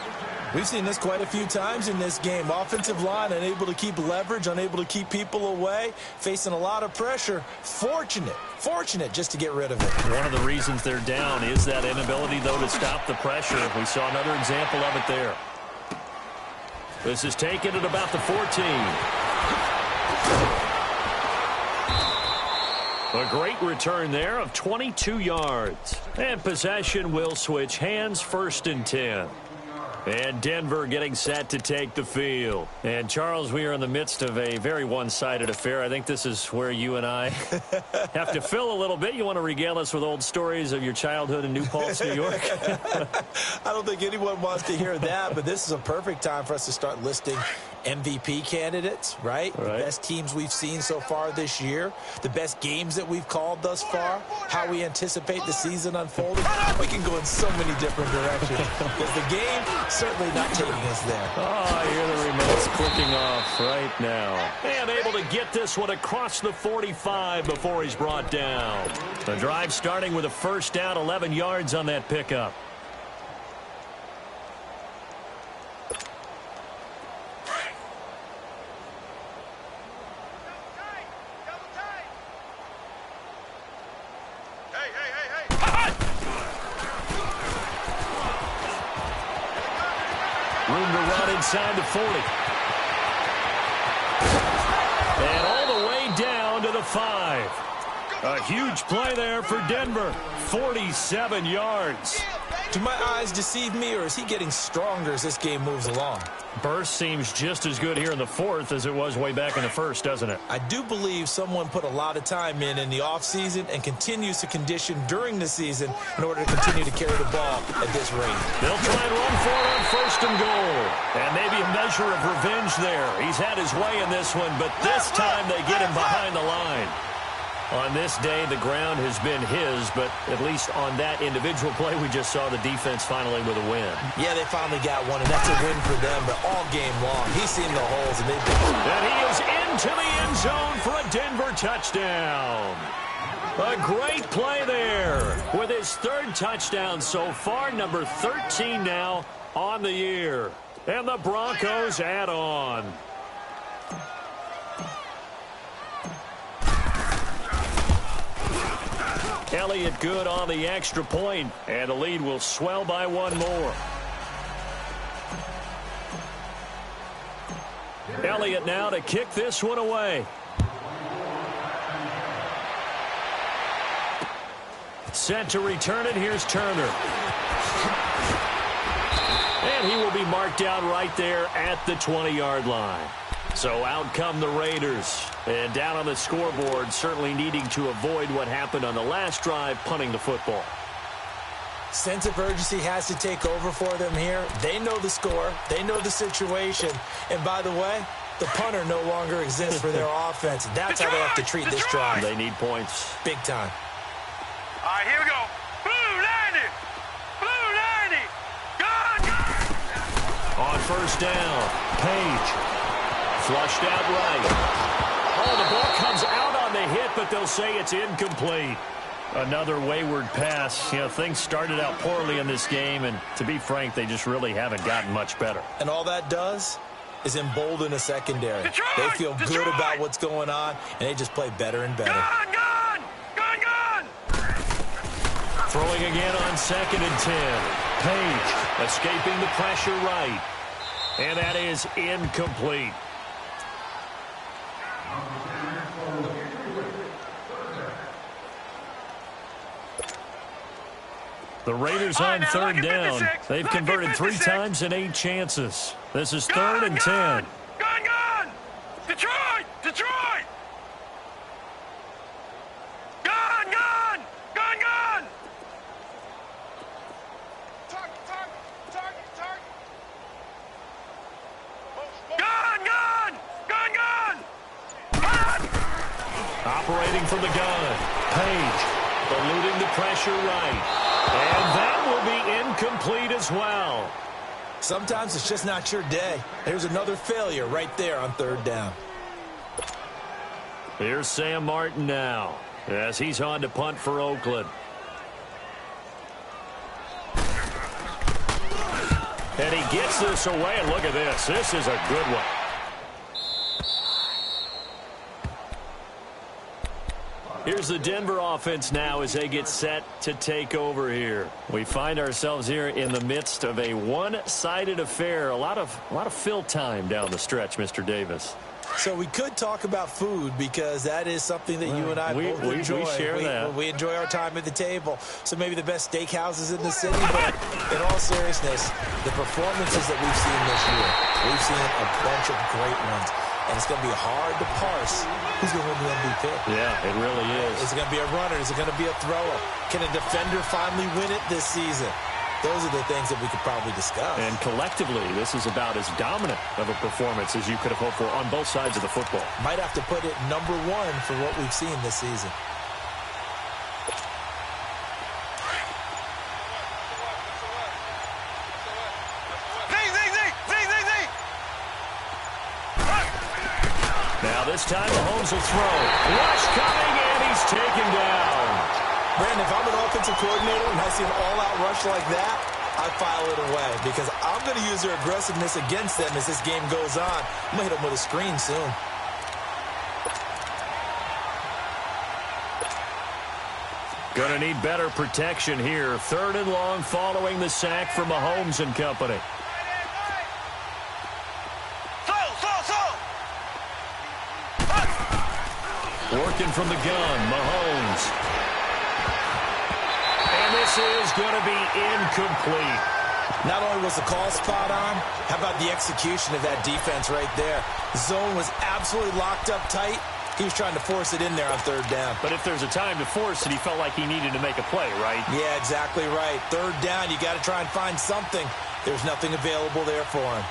Speaker 3: We've seen this quite a few times in this game. Offensive line unable to keep leverage, unable to keep people away, facing a lot of pressure. Fortunate just to get rid of it.
Speaker 2: One of the reasons they're down is that inability, though, to stop the pressure. We saw another example of it there. This is taken at about the 14. A great return there of 22 yards. And possession will switch hands, 1st and 10. And Denver getting set to take the field. And, Charles, we are in the midst of a very one-sided affair. I think this is where you and I have to fill a little bit. You want to regale us with old stories of your childhood in New Paltz, New York?
Speaker 3: I don't think anyone wants to hear that, but this is a perfect time for us to start listing MVP candidates, right? The best teams we've seen so far this year, the best games that we've called thus far, how we anticipate the season unfolding. We can go in so many different directions because the game certainly not taking us there.
Speaker 2: Oh, I hear the remote's clicking off right now. And able to get this one across the 45 before he's brought down. The drive starting with a first down, 11 yards on that pickup. Room to run inside the 40. And all the way down to the 5. A huge play there for Denver. 47 yards.
Speaker 3: Do my eyes deceive me, or is he getting stronger as this game moves along?
Speaker 2: Burst seems just as good here in the 4th as it was way back in the 1st, doesn't it?
Speaker 3: I do believe someone put a lot of time in the offseason and continues to condition during the season in order to continue to carry the ball at this rate.
Speaker 2: They'll try and run for it on 1st and goal. And maybe a measure of revenge there. He's had his way in this one, but this time they get him behind the line. On this day, the ground has been his, but at least on that individual play, we just saw the defense finally with a win.
Speaker 3: Yeah, they finally got one, and that's a win for them, but all game long, he's seen the holes, and they've been...
Speaker 2: And he is into the end zone for a Denver touchdown. A great play there with his 3rd touchdown so far, number 13 now on the year. And the Broncos add on. Elliott good on the extra point, and the lead will swell by one more. Elliott now to kick this one away. Set to return it. Here's Turner. And he will be marked down right there at the 20-yard line. So out come the Raiders. And down on the scoreboard, certainly needing to avoid what happened on the last drive, punting the football.
Speaker 3: Sense of urgency has to take over for them here. They know the score. They know the situation. And by the way, the punter no longer exists for their offense. That's how they have to treat this drive.
Speaker 2: They need points.
Speaker 3: Big time.
Speaker 4: All right, here we go. Blue 90. Blue 90. Gone.
Speaker 2: On 1st down, Page. Flushed out right. Oh, the ball comes out on the hit, but they'll say it's incomplete. Another wayward pass. You know, things started out poorly in this game, and to be frank, they just really haven't gotten much better.
Speaker 3: And all that does is embolden a secondary. They feel good about what's going on, and they just play better and better.
Speaker 4: Gone.
Speaker 2: Throwing again on 2nd and 10. Page escaping the pressure right. And that is incomplete. The Raiders on 3rd down. They've converted 3 times in 8 chances. This is 3rd and 10.
Speaker 4: Gone. Detroit. Gone.
Speaker 2: Operating from the gun. Page eluding the pressure right. And that will be incomplete as well.
Speaker 3: Sometimes it's just not your day. There's another failure right there on 3rd down.
Speaker 2: Here's Sam Martin now as he's on to punt for Oakland. And he gets this away, and look at this. This is a good one. Here's the Denver offense now as they get set to take over here. We find ourselves here in the midst of a one-sided affair. A lot of fill time down the stretch, Mr. Davis.
Speaker 3: So we could talk about food because that is something that you and I both enjoy.
Speaker 2: We share that.
Speaker 3: We enjoy our time at the table. So maybe the best steakhouses in the city, but in all seriousness, the performances that we've seen this year, we've seen a bunch of great ones. And it's going to be hard to parse who's going to win the MVP.
Speaker 2: Yeah, it really is.
Speaker 3: Is it going to be a runner? Is it going to be a thrower? Can a defender finally win it this season? Those are the things that we could probably discuss.
Speaker 2: And collectively, this is about as dominant of a performance as you could have hoped for on both sides of the football.
Speaker 3: Might have to put it #1 for what we've seen this season.
Speaker 2: Now this time Mahomes will throw. Rush coming, and he's taken down.
Speaker 3: Brandon, if I'm an offensive coordinator and I see an all-out rush like that, I file it away because I'm going to use their aggressiveness against them as this game goes on. I'm going to hit them with a screen soon.
Speaker 2: Going to need better protection here. 3rd and long following the sack from Mahomes and company. Working from the gun, Mahomes. And this is going to be incomplete.
Speaker 3: Not only was the call spot on, how about the execution of that defense right there? Zone was absolutely locked up tight. He was trying to force it in there on 3rd down.
Speaker 2: But if there's a time to force it, he felt like he needed to make a play, right?
Speaker 3: Yeah, exactly right. 3rd down, you got to try and find something. There's nothing available there for him.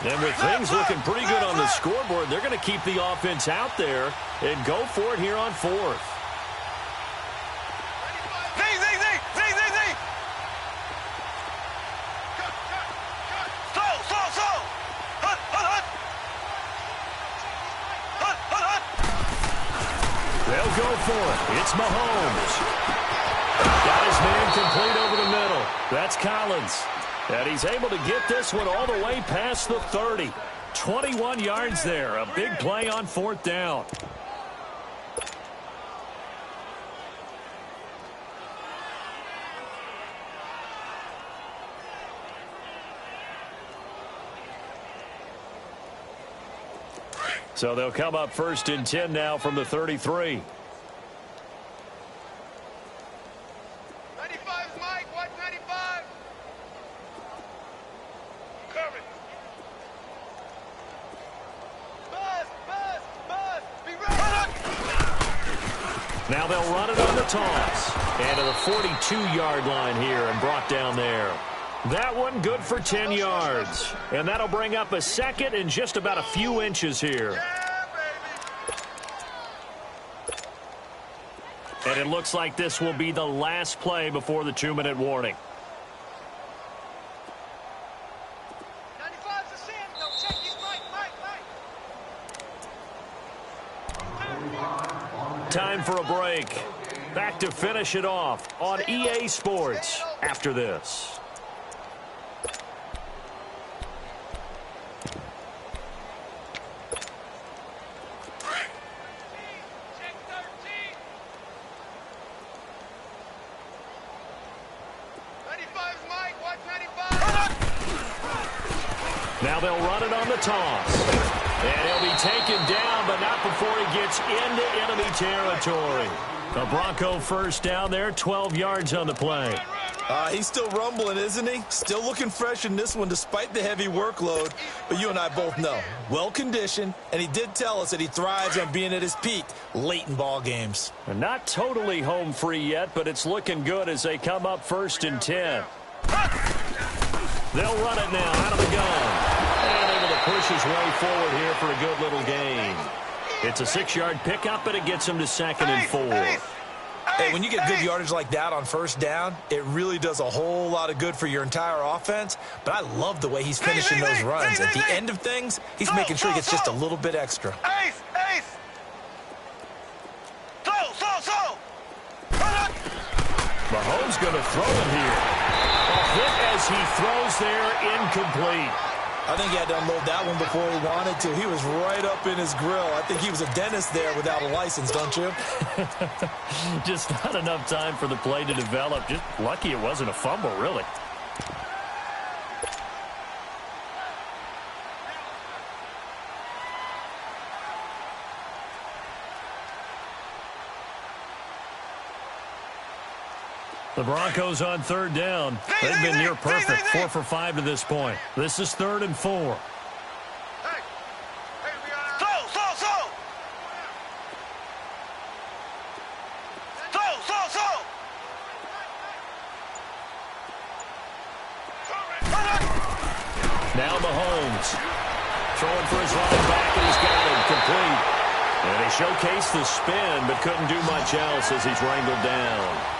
Speaker 2: And with things looking pretty good on the scoreboard, they're going to keep the offense out there and go for it here on 4th. They'll go for it. It's Mahomes. Got his man complete over the middle. That's Collins. And he's able to get this one all the way past the 30. 21 yards there. A big play on 4th down. So they'll come up 1st and 10 now from the 33. Now they'll run it on the toss. And to the 42-yard line here and brought down there. That one good for 10 yards. And that'll bring up a 2nd and just about a few inches here. And it looks like this will be the last play before the 2-minute warning. Time for a break. Back to finish it off on EA Sports after this. Now they'll run it on the toss. And he'll be taken down, but not before he gets into enemy territory. A Bronco 1st down there, 12 yards on the play.
Speaker 3: He's still rumbling, isn't he? Still looking fresh in this one despite the heavy workload. But you and I both know, well-conditioned, and he did tell us that he thrives on being at his peak late in ball games.
Speaker 2: And not totally home free yet, but it's looking good as they come up 1st and 10. They'll run it now out of the gun. And able to push his way forward here for a good little gain. It's a 6-yard pickup, and it gets him to 2nd and 4.
Speaker 3: Hey, when you get good yardage like that on 1st down, it really does a whole lot of good for your entire offense. But I love the way he's finishing those runs. At the end of things, he's making sure he gets just a little bit extra.
Speaker 2: Mahomes going to throw it here. A hit as he throws there, incomplete.
Speaker 3: I think he had to unload that one before he wanted to. He was right up in his grill. I think he was a dentist there without a license, don't you?
Speaker 2: Just not enough time for the play to develop. Just lucky it wasn't a fumble, really. The Broncos on third down. They've been near perfect, 4 for 5 to this point. This is 3rd and 4. Now Mahomes throwing for his running back, and he's got him complete. And he showcased the spin, but couldn't do much else as he's wrangled down.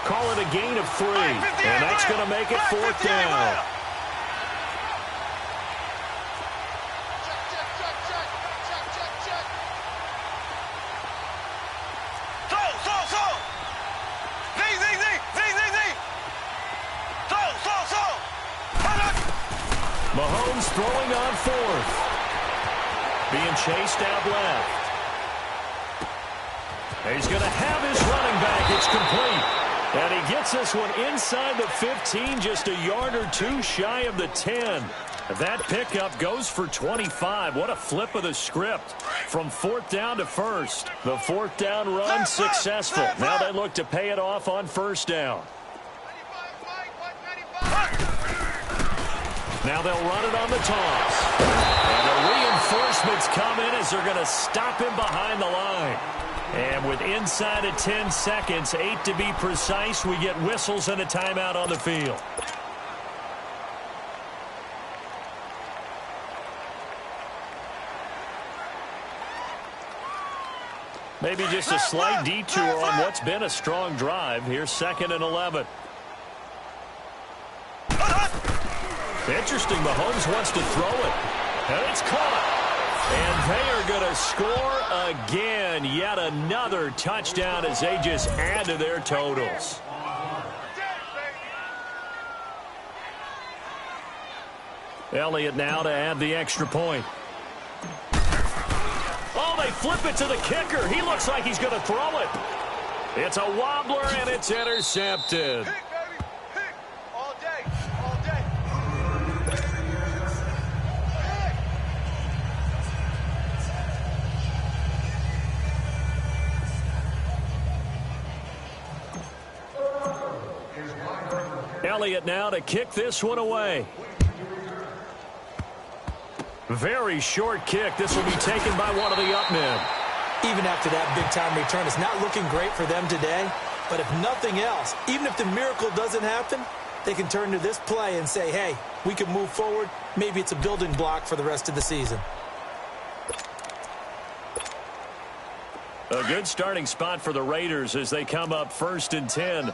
Speaker 2: Call it a gain of 3, and that's going to make it 4th down. Mahomes throwing on 4th. Being chased out left. He's going to have his running back. It's complete. And he gets this one inside the 15, just a yard or 2 shy of the 10. That pickup goes for 25. What a flip of the script from 4th down to 1st. The 4th down run successful. Now they look to pay it off on 1st down. Now they'll run it on the toss. And the reinforcements come in as they're going to stop him behind the line. And with inside of 10 seconds, 8 to be precise, we get whistles and a timeout on the field. Maybe just a slight detour on what's been a strong drive. Here's 2nd and 11. Interesting, Mahomes wants to throw it. And it's caught. And they are going to score again. Yet another touchdown as they just add to their totals. Elliott now to add the extra point. Oh, they flip it to the kicker. He looks like he's going to throw it. It's a wobbler, and it's intercepted. Elliott now to kick this one away. Very short kick. This will be taken by one of the up men.
Speaker 3: Even after that big-time return, it's not looking great for them today. But if nothing else, even if the miracle doesn't happen, they can turn to this play and say, hey, we can move forward. Maybe it's a building block for the rest of the season.
Speaker 2: A good starting spot for the Raiders as they come up 1st and 10.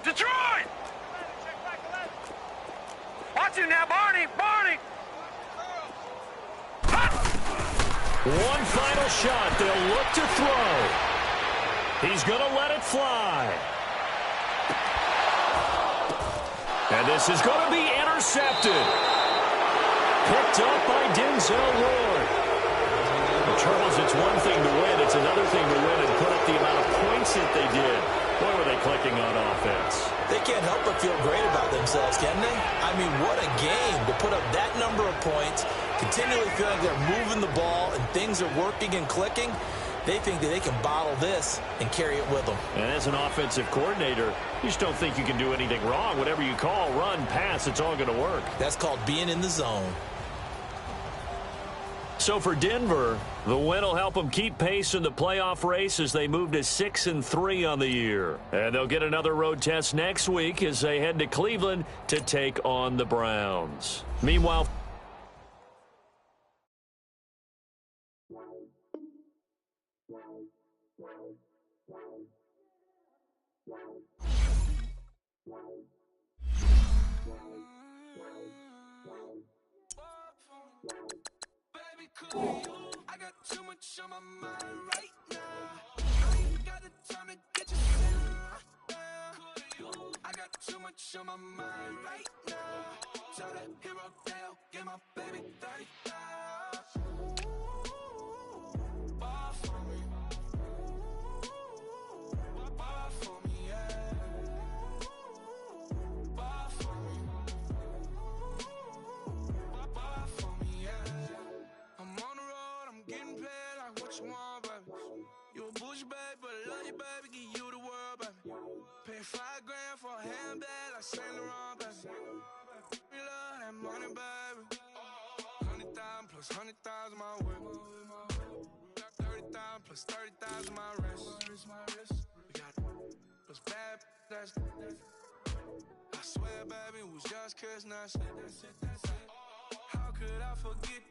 Speaker 4: Detroit! Watch him now, Barney!
Speaker 2: One final shot. They'll look to throw. He's going to let it fly. And this is going to be intercepted. Picked up by Denzel Ward. Charles, it's one thing to win. It's another thing to win and put up the amount of points that they did. Boy, were they clicking on offense.
Speaker 3: They can't help but feel great about themselves, can they? I mean, what a game to put up that number of points, continually feeling like they're moving the ball and things are working and clicking. They think that they can bottle this and carry it with them.
Speaker 2: And as an offensive coordinator, you just don't think you can do anything wrong. Whatever you call, run, pass, it's all going to work.
Speaker 3: That's called being in the zone.
Speaker 2: So for Denver, the win will help them keep pace in the playoff race as they move to 6-3 on the year. And they'll get another road test next week as they head to Cleveland to take on the Browns. Meanwhile,
Speaker 1: I got too much on my mind right now. I ain't got the time to get you down. I got too much on my mind right now. Tell that hero down, get my baby 30,000. Bar for me. Bar for me, yeah. Bar for me. Bar for me, yeah. I'm on the road, I'm
Speaker 5: you want, baby. You a bougie, baby, but I love you, baby. Give you the world, baby. Paying $5 grand for a handbag like Saint Laurent, baby. We love that money, baby. 100,000 plus 100,000 my whip. 30,000 plus 30,000 my wrist. We got those bad, that's I swear, baby, it was just kiss, that's it. How could I forget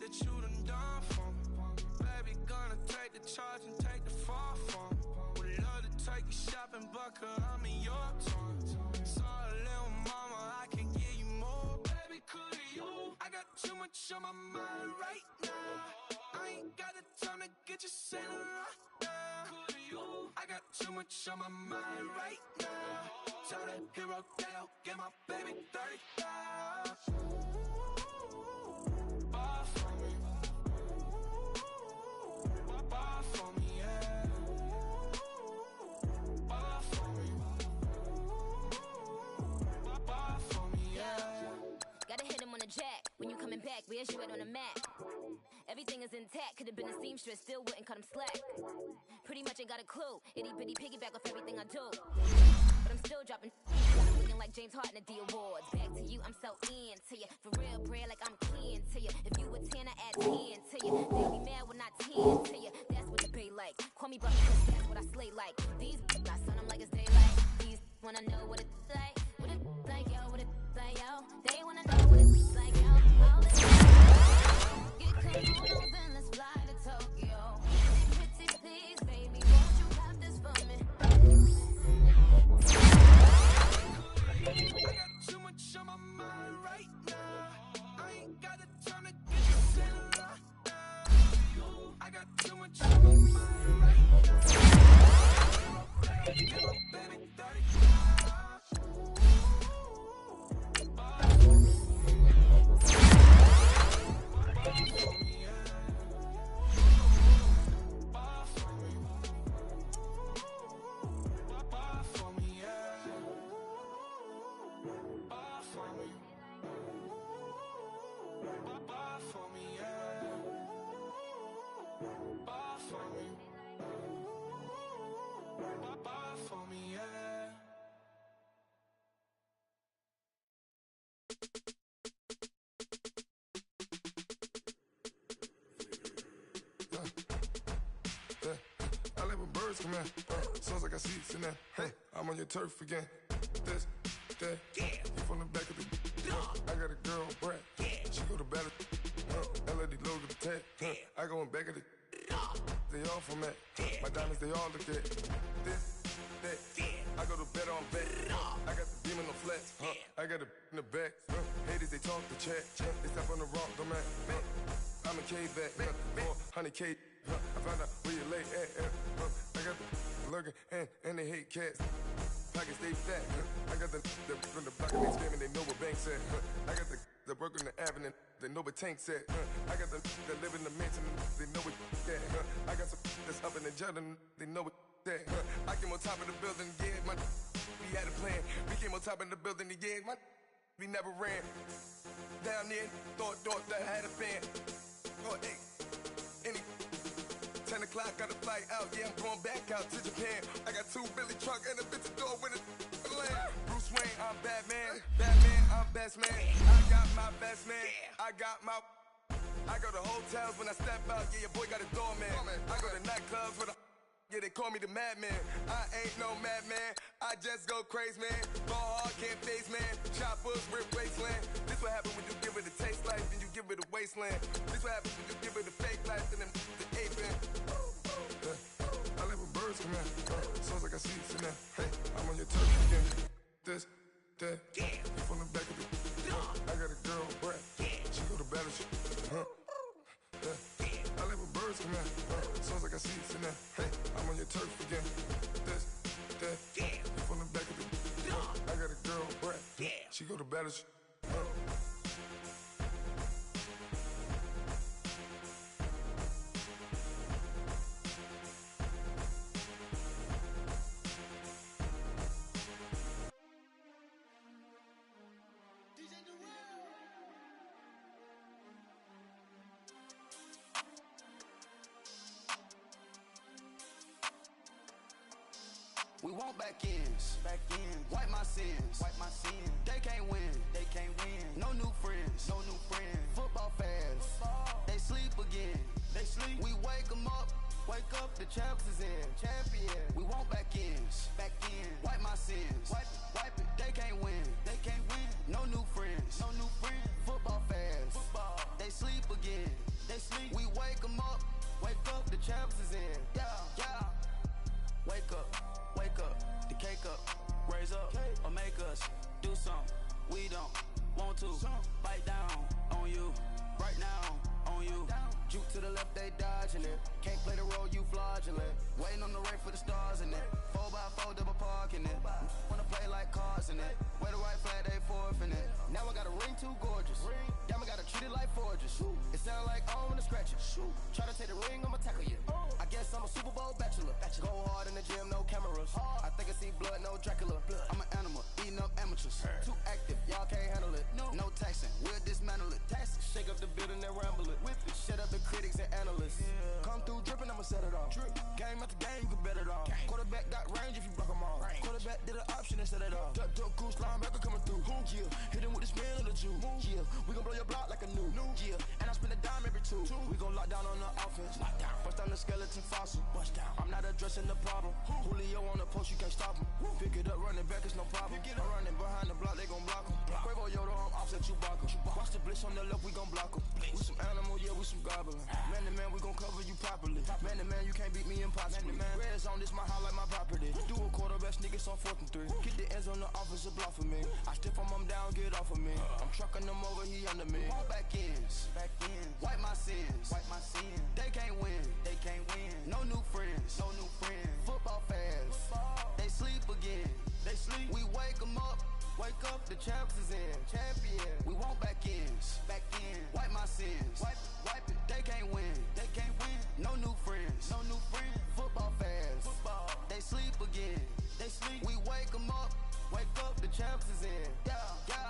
Speaker 5: that you done for me? Baby, gonna take the charge and take the fall from me. Would love to take you shopping, but I'm in your town. Sorry, little mama, I can give you more. Baby, could you? I got too much on my mind right now. I ain't got the time to get you sent right now. Could you? I got too much on my mind right now. Tell that hero that I'll get my baby 30,000. Bar for me. Bar for me, yeah. Bar for me. Bar for me, yeah.
Speaker 6: Gotta hit him on the jack. When you coming back, where's you at on the map? Everything is intact. Could've been a seamstress, still wouldn't cut him slack. Pretty much ain't got a clue. Itty bitty piggyback off everything I do. But I'm still dropping. I'm looking like James Harden at the awards. Back to you, I'm so into you. For real, bread, like I'm keen to you. If you a 10, I add 10 to you. They be mad when I 10 to you. That's what the bay like. Call me brother, cause that's what I slay like. These I son them like it's daylight. These wanna know what it's like. What it's like, yo, what it's like, yo. They wanna know what it's like, yo. All this get kimonos and let's fly to Tokyo. Pretty please, baby, won't you have this for me?
Speaker 5: I got too much on my mind right now. I ain't got the time to get you sent right now. I got too much on my mind right now. Give my baby 30,000. Bar for me. Bar for me, yeah. Bar for me. Bar for me, yeah. Bar for me. Bar for me, yeah. Bar for me. Bar for me, yeah.
Speaker 7: I live with birds come in. Sounds like I see seats in there. Hey, I'm on your turf again. This, that, you from the back of the. I got a girl, Brad. She go to battle. LED logo the tag. I go in back of the. They all from that. My diamonds, they all look at. This, that. I go to bed on bed. I got the demon on flats. I got it in the back. Haters, they talk the chat. They step on the rock, don't matter. I'm a K-back. 400K. I found out where you lay at. I got the lurking and they hate cats. Pockets stay fat. I got the from the block and they scamming, they know what banks at. I got the work on the avenue, they know what tanks at. I got the live in the mansion, they know what that. I got some that's up in the jungle, they know what that. I came on top of the building, yeah, we had a plan. We came on top of the building, yeah, we never ran. Down there, thought that I had a fan. Oh, hey, any 10 o'clock, got a flight out, yeah, I'm going back out to Japan. I got 2 Billy truck and a bitch door with a land. Bruce Wayne, I'm Batman, I'm best man. I got my best man, I go to hotels when I step out, yeah, your boy got a doorman. I go to nightclubs with a, yeah, they call me the madman. I ain't no madman, I just go crazy, man. Ball hard, can't face, man. Choppers, rip wasteland. This what happen when you give it a taste life, then you give it a wasteland. This what happens when you give it a fake life, and then the ape in. I live with birds come in. Sounds like I see seats in there. Hey, I'm on your turf again. This, that, you from the back of the. I got a girl, Brad. She go to battle. I live with birds come in. Sounds like I see seats in there. Hey, I'm on your turf again. This, that, you from the back of the. I got a girl, Brad. She go to battle.
Speaker 1: We want back ends. Wipe my sins. They can't win. No new friends. Football fans. They sleep again. We wake them up. Wake up, the champs is in. We want back ends. Wipe my sins. Wipe it. They can't win. No new friends. Football fans. They sleep again. We wake them up. Wake up, the champs is in. Yeah. Wake up, the cake up, raise up, or make us do something we don't want to. Bite down on you, right now on you. Juke to the left, they dodging it. Can't play the role, you fraudulent. Waiting on the right for the stars in it. 4x4 double parking it. Wanna play like cars in it. Wear the right flag, they forfeiting it. Now I got a ring too gorgeous. Damn, I gotta treat it like forges. It sound like I wanna scratch it. Try to take the ring, I'ma tackle you. I guess I'm a Super Bowl bachelor. Go hard in the gym, no cameras. I think I see blood, no Dracula. I'm an animal, eating up amateurs. Too active, y'all can't handle it. No taxing, we'll dismantle it. Shake up the building and ramble it. Whip it, shut up the critics and analysts. Come through dripping, I'ma set it off. Game after game, you can bet it off. Quarterback got range if you block them all. Quarterback did an option and set it off. Duck goose linebacker coming through. Yeah, hit him with the spin of the Jew. Yeah, we gon' blow your block like a new. Yeah, and I spend a dime every two. We gon' lock down on the offense. Bust down the skeleton fossil. I'm not addressing the problem. Julio on the post, you can't stop him. Pick it up, running back, it's no problem. I'm running behind the block, they gon' block him. Quavo Yoda, I'm offset Chewbacca. Watch the blitz on the left, we gon' block him. We some animal, yeah, we some goblin. Man to man, we gon' cover you properly. Man to man, you can't beat me impossibly. Red zone, this my highlight, my property. Do a quarterback sneakers on 4th and 3. Get the ends on the offensive block for me. I stiff him down, get off of me. I'm trucking them over, he under me. All back ends. Wipe my sins. They can't win. No new friends. Football fans. They sleep again. We wake them up. Wake up, the champs is in. We want back ends. Wipe my sins. Wipe it. They can't win. No new friends. Football fans. They sleep again. We wake them up. Wake up, the champs is in. Yeah.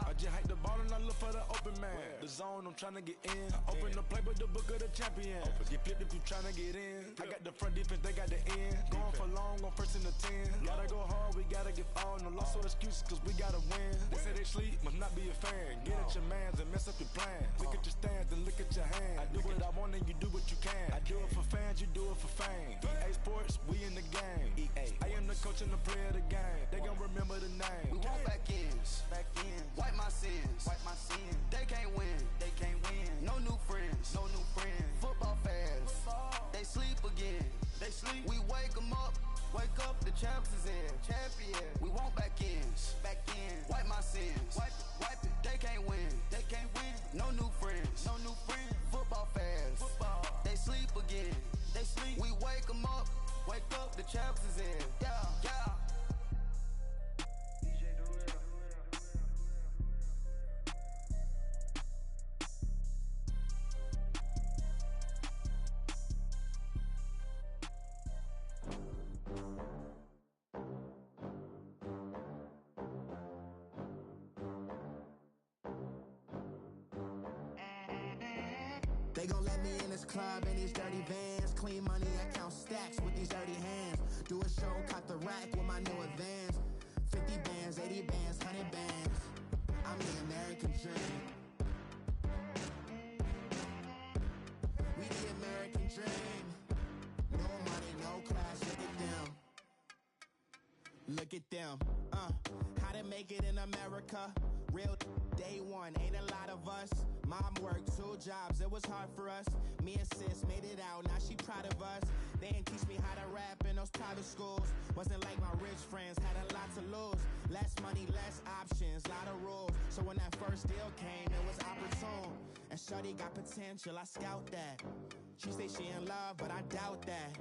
Speaker 5: I just hike the ball and I look for the open man. The zone, I'm trying to get in. Open the playbook, the book of the champion. Get flipped if you trying to get in. I got the front defense, they got the end. Going for long, on 1st and the 10. Gotta go hard, we gotta give all. No loss or excuses, cause we gotta win. They say they sleep, must not be a fan. Get at your mans and mess up your plans. Look at your stands and look at your hands. I do what I want and you do what you can. I do it for fans, you do it for fame. EA Sports, we in the game. I am the coach and the player of the game. They gon' remember the name.
Speaker 1: We want back ends. Wipe my sins. They can't win. No new friends. Football fans. They sleep again. We wake them up. Wake up, the champs is in. We want back ends. Wipe my sins. Wipe it. They can't win. No new friends. Football fans. They sleep again. We wake them up. Wake up, the champs is in. Yeah.
Speaker 8: They gon' let me in this club in these dirty vans. Clean money, I count stacks with these dirty hands. Do a show, cop the rack with my new advance. 50 bands, 80 bands, 100 bands. I'm the American dream. We the American dream. No money, no class, look at them. Look at them, how to make it in America. Real day one, ain't a lot of us. Mom worked 2 jobs, it was hard for us. Me and sis made it out, now she proud of us. They didn't teach me how to rap in those private schools. Wasn't like my rich friends, had a lot to lose. Less money, less options, lot of rules. So when that first deal came, it was opportune. And shorty got potential, I scout that. She say she in love, but I doubt that.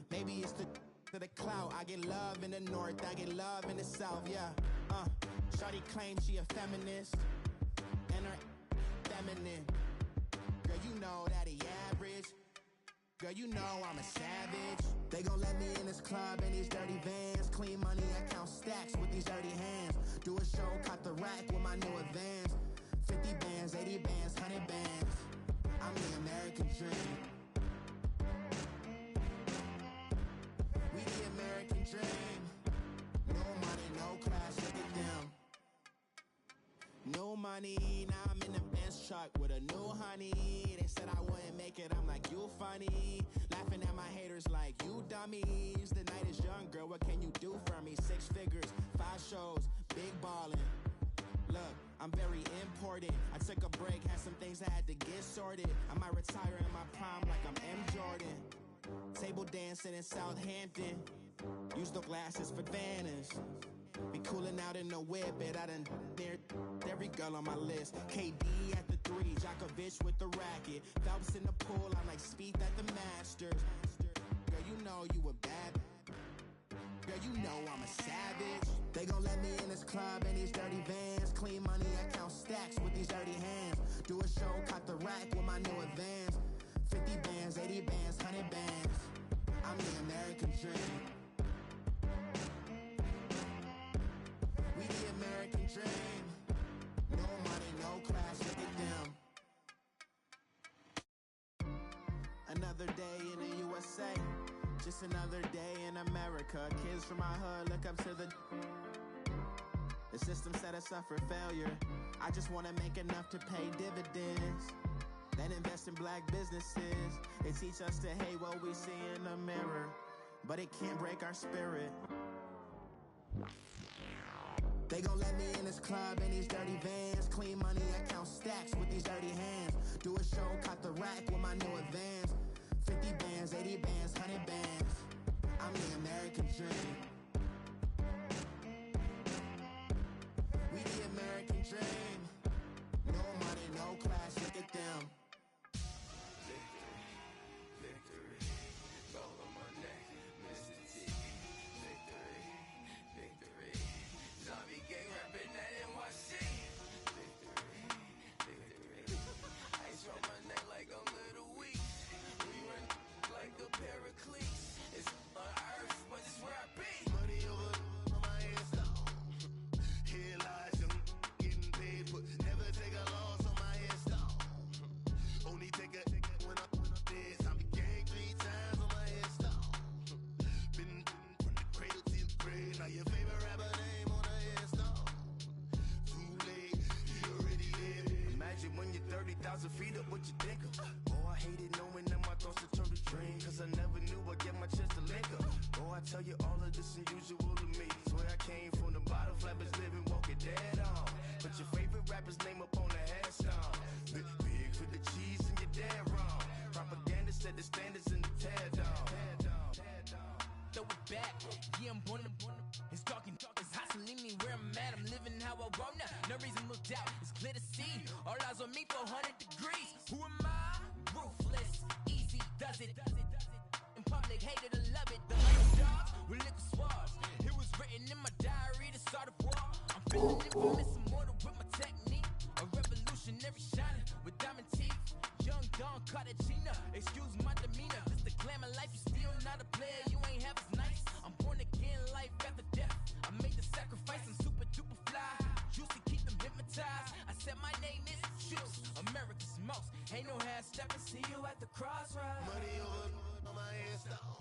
Speaker 8: Maybe it's to the clout. I get love in the north, I get love in the south, yeah. Shorty claims she a feminist, and her feminine. Girl, you know that he average. Girl, you know I'm a savage. They gon' let me in this club in these dirty vans. Clean money, I count stacks with these dirty hands. Do a show, cop the rack with my new advance. 50 bands, 80 bands, 100 bands. I'm the American dream. We the American dream. money. Now I'm in the Benz truck with a new honey. They said I wouldn't make it, I'm like, you funny. Laughing at my haters like, you dummies. The night is young, girl, what can you do for me? 6 figures, 5 shows, big ballin'. Look, I'm very important. I took a break, had some things I had to get sorted. I might retire in my prime like I'm M. Jordan. Table dancing in Southampton. Use the glasses for Vanish. Be cooling out in the whip, but I done there every girl on my list. KD at the 3, Djokovic with the racket. Phelps in the pool, I'm like Spieth at the Masters. Girl, you know you a bad. Girl, you know I'm a savage. They gon' let me in this club in these dirty vans. Clean money, I count stacks with these dirty hands. Do a show, cut the rack with my new advance. 50 bands, 80 bands, 100 bands. I'm the American dream. We the American dream. No money, no class, look at them. Another day in the USA. Just another day in America. Kids from my hood look up to the system set us up for failure. I just want to make enough to pay dividends. Then invest in black businesses. They teach us to hate what we see in the mirror, but it can't break our spirit. They gon' let me in this club in these dirty vans. Clean money, I count stacks with these dirty hands. Do a show, cut the rack with my new advance. 50 bands, 80 bands, 100 bands. I'm the American dream. We the American dream. No money, no class, look at them.
Speaker 5: Victory, gold on my neck, Mr. T. Victory, zombie gang rapping that NYC. Victory, ice on my neck like a little weak. We run like a paraclete. It's on earth, but it's where I be. Money over on my headstone. Here lies young getting paid, but never take a loss on my headstone. Only take a when I'm dead. Zombie gang 3 times on my headstone. Been from the cradle to the grave. Now your favorite rapper name on a headstone. Too late, he already lived. Imagine when you're 30,000 feet up, what you think of? Oh, I hated knowing that my thoughts would turn to dream. Cause I never knew I'd get my chance to link up. Oh, I tell you all of this unusual to me. Swear I came from the bottom, flappers living, walking dead on. Put your favorite rapper's name up on the headstone. Big for the cheese and you're dead wrong. Propaganda set the standards in the tear down.
Speaker 9: Throw it back, yeah, I'm born to. It's talking, it's hot, so leave me where I'm at. I'm living how I want now. No reason to look out, it's clear to see. All eyes on me, 400 degrees. Who am I? Ruthless, easy, does it. In public, hated or love it. The underdogs with liquor swabs. It was written in my diary to start a war. I'm feeling infamous, immortal with my technique. A revolutionary shining with diamond teeth. Young Don Cartagena, excuse my demeanor. This the glamour life, you still not a player. You ain't half as nice. I'm born again, life after death. I made the sacrifice, I'm super duper fly. Juicy, keep them hypnotized. I said my name is Juice, America's most. Ain't no half stepping, see you at the crossroads.
Speaker 5: Money over on my headstone.